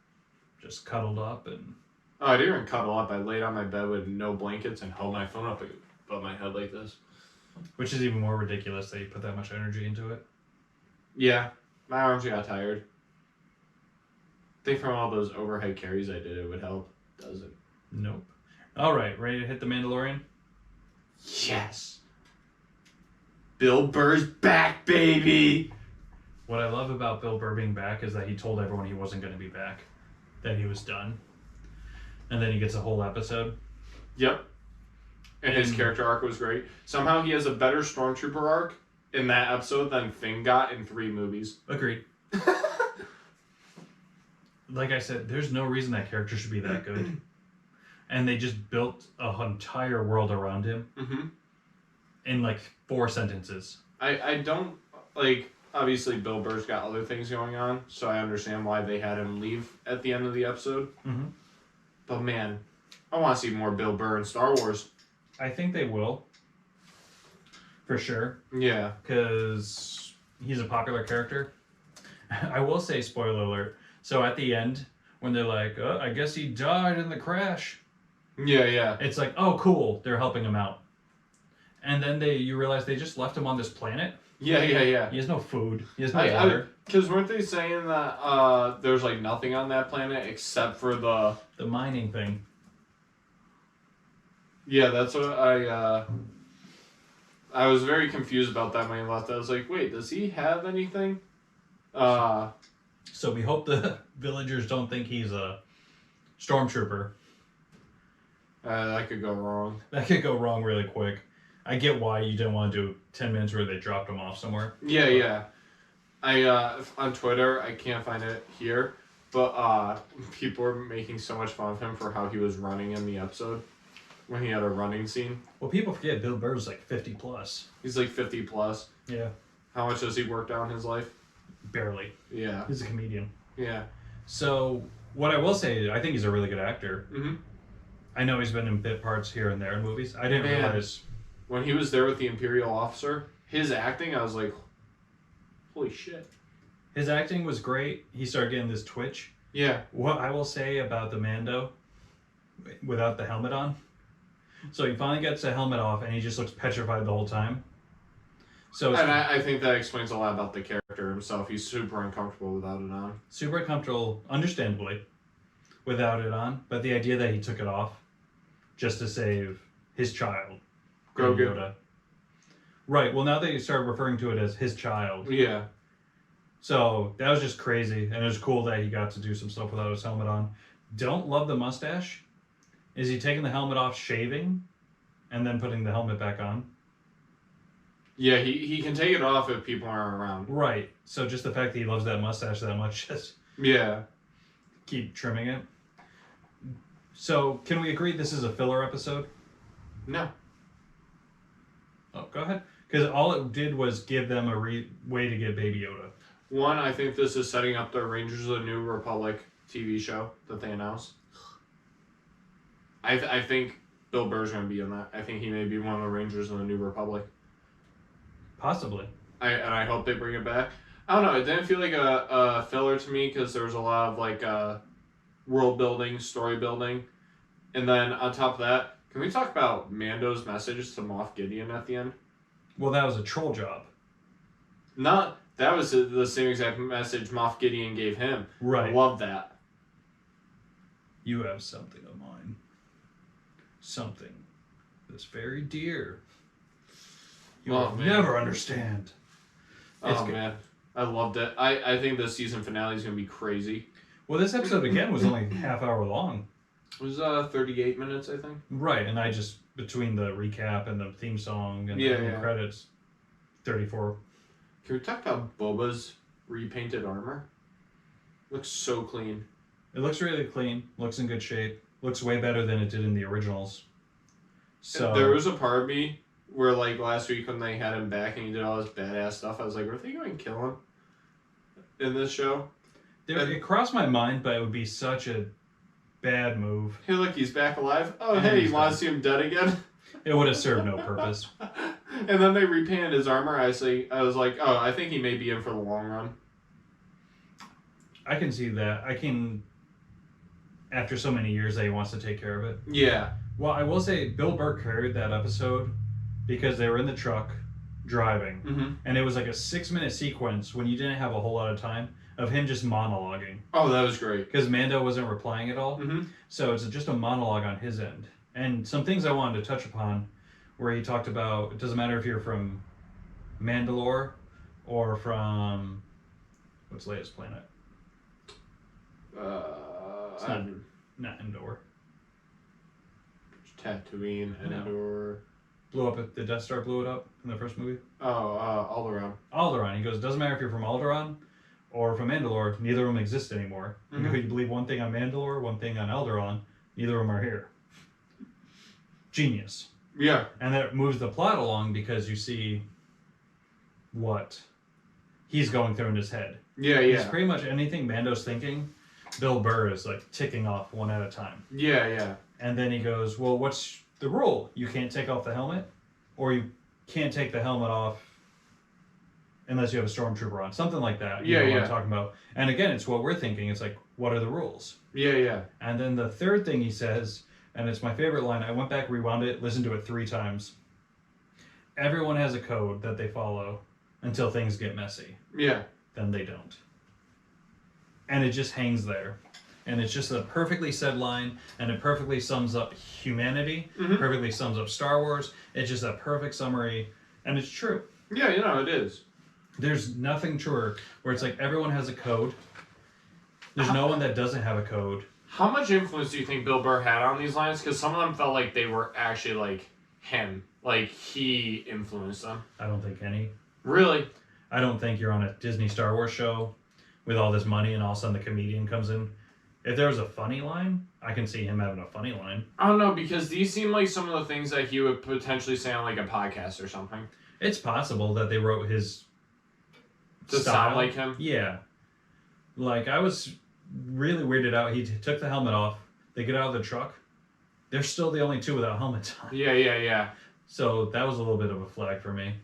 Just cuddled up and... Oh, I didn't even cuddle up. I laid on my bed with no blankets and held my phone up above my head like this. Which is even more ridiculous that you put that much energy into it. Yeah, my arms got tired. I think from all those overhead carries I did, it would help. Doesn't. Nope. Alright, ready to hit the Mandalorian? Yes! Bill Burr's back, baby! What I love about Bill Burr being back is that he told everyone he wasn't going to be back. That he was done. And then he gets a whole episode. Yep. And his character arc was great. Somehow he has a better Stormtrooper arc in that episode than Finn got in 3 movies. Agreed. Like I said, there's no reason that character should be that good. And they just built an entire world around him in like 4 sentences. I don't, like, obviously Bill Burr's got other things going on, so I understand why they had him leave at the end of the episode. Mm-hmm. But man, I want to see more Bill Burr in Star Wars. I think they will. For sure. Yeah. Because he's a popular character. I will say, spoiler alert, so at the end, when they're like, oh, I guess he died in the crash. Yeah. It's like, oh, cool, they're helping him out. And then you realize they just left him on this planet. Yeah. He has no food. He has no water. Because weren't they saying that there's like nothing on that planet except for the mining thing? Yeah, that's what I was very confused about that when he left. I was like, wait, does he have anything? So we hope the villagers don't think he's a stormtrooper. That could go wrong. That could go wrong really quick. I get why you didn't want to do 10 minutes where they dropped him off somewhere. Yeah. I on Twitter, I can't find it here, but people were making so much fun of him for how he was running in the episode when he had a running scene. Well, people forget Bill Burr's like 50 plus. He's like 50 plus. Yeah. How much has he worked out in his life? Barely. Yeah. He's a comedian. Yeah. So what I will say, I think he's a really good actor. Mm-hmm. I know he's been in bit parts here and there in movies. I didn't realize. When he was there with the Imperial officer, his acting, I was like, holy shit. His acting was great. He started getting this twitch. Yeah. What I will say about the Mando, without the helmet on. So he finally gets the helmet off and he just looks petrified the whole time. So and I think that explains a lot about the character himself. He's super uncomfortable without it on. Super uncomfortable, understandably, without it on. But the idea that he took it off just to save his child, Grogu. Yoda. Right. Well, now they started referring to it as his child. Yeah. So that was just crazy, and it was cool that he got to do some stuff without his helmet on. Don't love the mustache. Is he taking the helmet off, shaving, and then putting the helmet back on? Yeah, he can take it off if people aren't around. Right. So just the fact that he loves that mustache that much, just keep trimming it. So can we agree this is a filler episode? No. Oh, go ahead. Because all it did was give them a way to get Baby Yoda. One, I think this is setting up the Rangers of the New Republic TV show that they announced. I think Bill Burr's going to be in that. I think he may be one of the Rangers of the New Republic. Possibly. And I hope they bring it back. I don't know. It didn't feel like a filler to me because there was a lot of like world building, story building, and then on top of that, can we talk about Mando's message to Moff Gideon at the end? Well, that was a troll job. Not that was the same exact message Moff Gideon gave him. Right. I love that. You have something of mine. Something that's very dear. You'll never understand. Man. I loved it. I think the season finale is going to be crazy. Well, this episode, again, was only half hour long. It was 38 minutes, I think. Right, and I just, between the recap and the theme song and the credits, 34. Can we talk about Boba's repainted armor? Looks so clean. It looks really clean. Looks in good shape. Looks way better than it did in the originals. So there was a part of me where, like, last week when they had him back and he did all this badass stuff, I was like, are they going to kill him in this show? It crossed my mind, but it would be such a bad move. Hey, look, he's back alive. Oh, hey, you want to see him dead again? It would have served no purpose. And then they repainted his armor. I was like, oh, I think he may be in for the long run. I can see that. After so many years that he wants to take care of it. Yeah. Well, I will say Bill Burr carried that episode because they were in the truck driving. And it was like a 6-minute sequence when you didn't have a whole lot of time of him just monologuing. Oh, that was great. Because Mando wasn't replying at all. So it's just a monologue on his end. And some things I wanted to touch upon where he talked about, it doesn't matter if you're from Mandalore or from, what's Leia's planet? It's not Endor. Tatooine, Endor. Blew up, the Death Star blew it up in the first movie. Alderaan. Alderaan. He goes, doesn't matter if you're from Alderaan or from Mandalore, neither of them exist anymore. You believe one thing on Mandalore, one thing on Alderaan, neither of them are here. Genius. Yeah. And that moves the plot along because you see what he's going through in his head. Yeah. It's pretty much anything Mando's thinking, Bill Burr is like ticking off one at a time. Yeah. And then he goes, well, what's the rule? You can't take off the helmet, or you can't take the helmet off unless you have a stormtrooper on. Something like that. You know what I'm talking about. And again, it's what we're thinking. It's like, what are the rules? Yeah. And then the third thing he says, and it's my favorite line, I went back, rewound it, listened to it 3 times. Everyone has a code that they follow until things get messy. Yeah. Then they don't. And it just hangs there. And it's just a perfectly said line, and it perfectly sums up humanity, perfectly sums up Star Wars. It's just a perfect summary, and it's true. Yeah, it is. There's nothing truer where it's like everyone has a code. There's no one that doesn't have a code. How much influence do you think Bill Burr had on these lines? Because some of them felt like they were actually like him. Like he influenced them. I don't think any. Really? I don't think you're on a Disney Star Wars show with all this money and all of a sudden the comedian comes in. If there was a funny line, I can see him having a funny line. I don't know, because these seem like some of the things that he would potentially say on like a podcast or something. It's possible that they wrote his to sound like him? Yeah. Like, I was really weirded out. He took the helmet off. They get out of the truck. They're still the only 2 without helmets on. Yeah. So that was a little bit of a flag for me.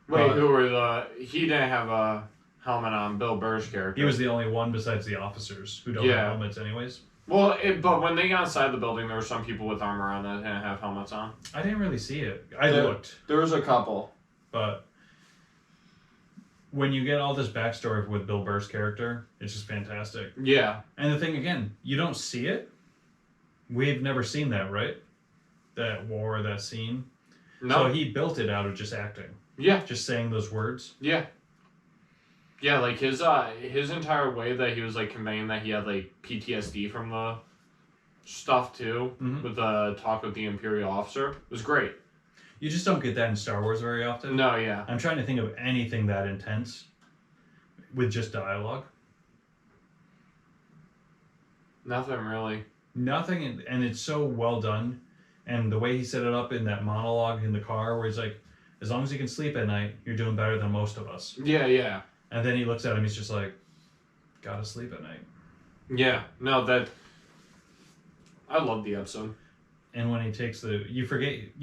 Wait, who were he didn't have a helmet on, Bill Burr's character. He was the only one besides the officers who don't have helmets anyways. Well, but when they got inside the building, there were some people with armor on that didn't have helmets on. I didn't really see it. I looked. There was a couple. But when you get all this backstory with Bill Burr's character, it's just fantastic. Yeah. And the thing, again, you don't see it. We've never seen that, right? That war, that scene. No. So he built it out of just acting. Yeah. Just saying those words. Yeah. Yeah, like his entire way that he was like conveying that he had like PTSD from the stuff too, with the talk with the Imperial officer was great. You just don't get that in Star Wars very often. No, yeah. I'm trying to think of anything that intense with just dialogue. Nothing really. Nothing, and it's so well done. And the way he set it up in that monologue in the car where he's like, as long as you can sleep at night, you're doing better than most of us. Yeah. And then he looks at him, he's just like, gotta sleep at night. Yeah, no, I love the episode. And when he takes you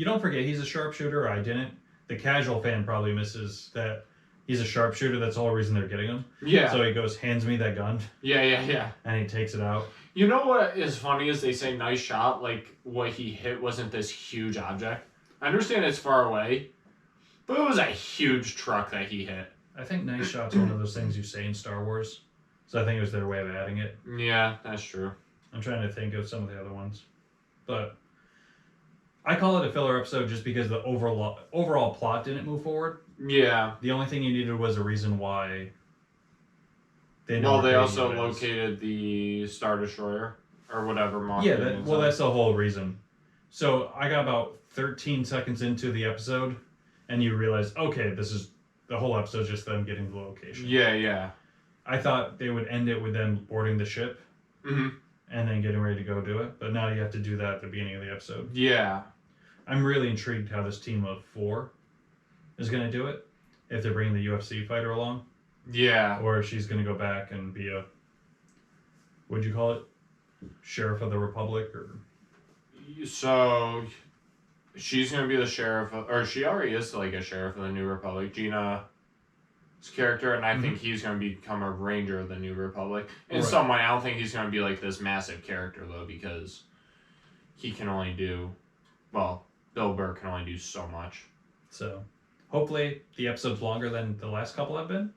don't forget he's a sharpshooter, or I didn't. The casual fan probably misses that he's a sharpshooter. That's the whole reason they're getting him. Yeah. So he goes, hands me that gun. Yeah. And he takes it out. You know what is funny is they say nice shot, like what he hit wasn't this huge object. I understand it's far away, but it was a huge truck that he hit. I think nice shot's one of those things you say in Star Wars. So I think it was their way of adding it. Yeah, that's true. I'm trying to think of some of the other ones. But I call it a filler episode just because the overall plot didn't move forward. Yeah. The only thing you needed was a reason why they also located the Star Destroyer or whatever model. Yeah, that's the whole reason. So I got about 13 seconds into the episode and you realize, okay, this is the whole episode just them getting to the location. Yeah. I thought they would end it with them boarding the ship and then getting ready to go do it. But now you have to do that at the beginning of the episode. Yeah. I'm really intrigued how this team of 4 is going to do it. If they're bringing the UFC fighter along. Yeah. Or if she's going to go back and be a, what'd you call it? Sheriff of the Republic? Or So she's going to be the sheriff, or she already is like a sheriff of the New Republic. Gina's character, and I think he's going to become a ranger of the New Republic. In some way, I don't think he's going to be like this massive character, though, because he can only do, well, Bill Burr can only do so much. So, hopefully the episode's longer than the last couple have been.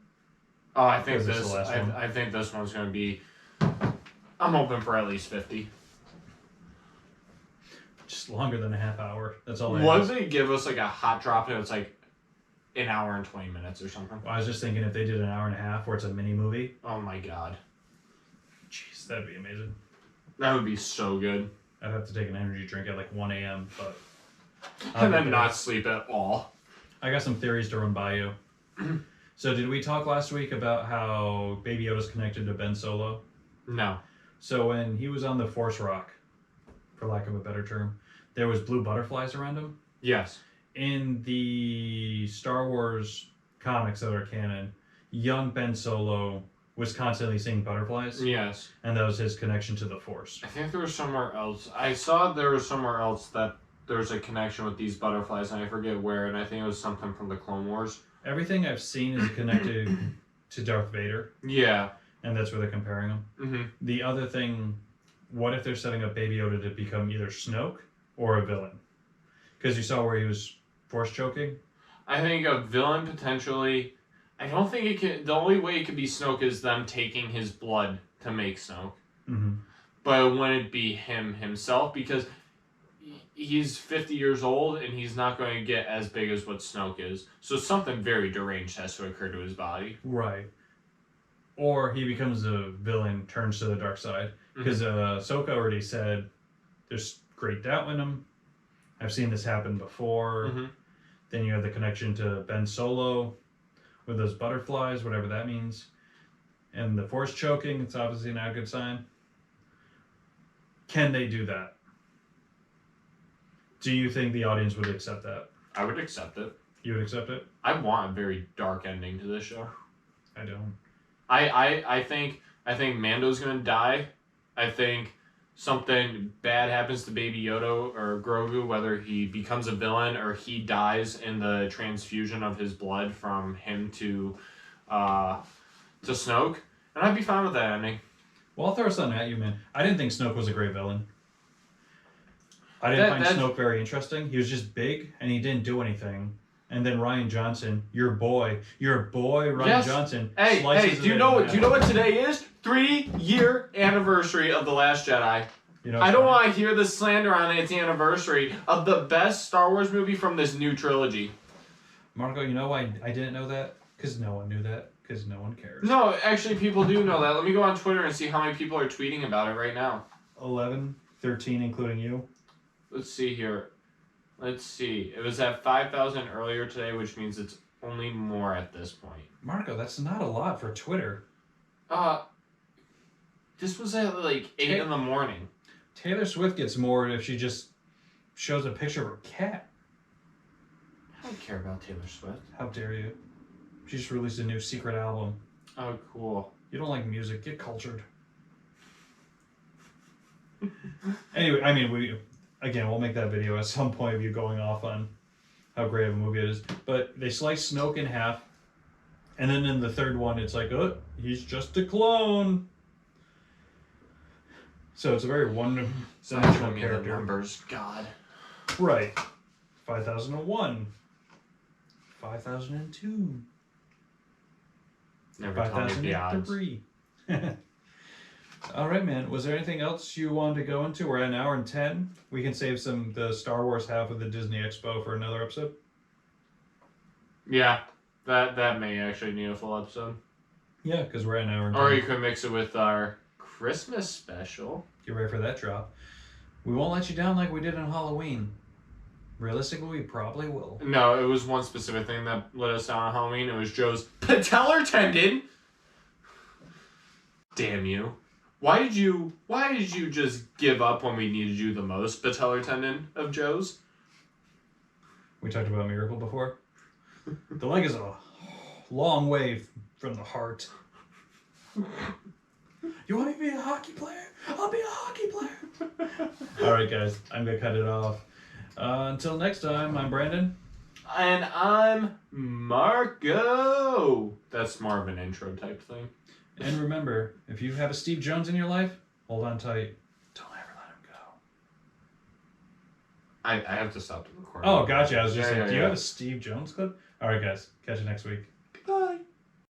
Oh, I think I think this one's going to be, I'm hoping for at least 50. Just longer than a half hour. That's all I What if they give us like a hot drop and it's like an hour and 20 minutes or something? Well, I was just thinking if they did an hour and a half where it's a mini movie. Oh my god. Jeez, that'd be amazing. That would be so good. I'd have to take an energy drink at like 1 a.m., but... And then not sleep at all. I got some theories to run by you. So did we talk last week about how Baby Yoda's connected to Ben Solo? No. So when he was on the Force Rock, for lack of a better term, there was blue butterflies around him. Yes. In the Star Wars comics that are canon, young Ben Solo was constantly seeing butterflies. Yes. And that was his connection to the Force. I think there was somewhere else. I saw there was somewhere else that there's a connection with these butterflies, and I forget where, and I think it was something from the Clone Wars. Everything I've seen is connected to Darth Vader. Yeah. And that's where they're comparing them. Mm-hmm. The other thing, what if they're setting up Baby Yoda to become either Snoke or a villain? Because you saw where he was force choking. I think a villain potentially. I don't think it can. The only way it could be Snoke is them taking his blood to make Snoke. Mm-hmm. But it wouldn't be him himself because he's 50 years old and he's not going to get as big as what Snoke is. So something very deranged has to occur to his body. Right. Or he becomes a villain, turns to the dark side. Because Ahsoka already said there's great doubt in him. I've seen this happen before. Mm-hmm. Then you have the connection to Ben Solo with those butterflies, whatever that means. And the force choking, it's obviously not a good sign. Can they do that? Do you think the audience would accept that? I would accept it. You would accept it? I want a very dark ending to this show. I don't. I think Mando's gonna die. I think something bad happens to Baby Yoda or Grogu, whether he becomes a villain or he dies in the transfusion of his blood from him to Snoke, and I'd be fine with that ending. Well, I'll throw something at you, man. I didn't think Snoke was a great villain. I didn't find Snoke very interesting. He was just big, and he didn't do anything. And then Rian Johnson, your boy Rian Johnson. Hey, do you know what today is? 3-year anniversary of The Last Jedi. You know, I don't want to hear the slander on its anniversary of the best Star Wars movie from this new trilogy. Marco, you know why I didn't know that? Because no one knew that. Because no one cares. No, actually, people do know that. Let me go on Twitter and see how many people are tweeting about it right now. 11, 13, including you. Let's see here. Let's see. It was at 5,000 earlier today, which means it's only more at this point. Marco, that's not a lot for Twitter. This was at like 8 in the morning. Taylor Swift gets more if she just shows a picture of her cat. I don't care about Taylor Swift. How dare you? She just released a new secret album. Oh, cool. You don't like music, get cultured. Anyway, I mean, we'll make that video at some point of you going off on how great of a movie it is. But they slice Snoke in half, And then in the third one, it's like, oh, he's just a clone. So it's a very one-dimensional character. Numbers, God. Right. 5001. 5002. Never tell me the odds. 5003. All right, man. Was there anything else you wanted to go into? We're at 1 hour and 10. We can save the Star Wars half of the Disney Expo for another episode. Yeah, that may actually need a full episode. Yeah, because we're at 1 hour and 10. Or you could mix it with our Christmas special. Get ready for that drop. We won't let you down like we did on Halloween. Realistically, we probably will. No, it was one specific thing that let us down on Halloween. It was Joe's patellar tendon. Damn you. Why did you just give up when we needed you the most, patellar tendon of Joe's? We talked about Miracle before. The leg is a long way from the heart. You want me to be a hockey player? I'll be a hockey player. All right, guys. I'm going to cut it off. Until next time, I'm Brandon. And I'm Marco. That's more of an intro type thing. And remember, if you have a Steve Jones in your life, hold on tight. Don't ever let him go. I have to stop the recording. Oh, gotcha. I was just saying, do you have a Steve Jones clip? All right, guys. Catch you next week.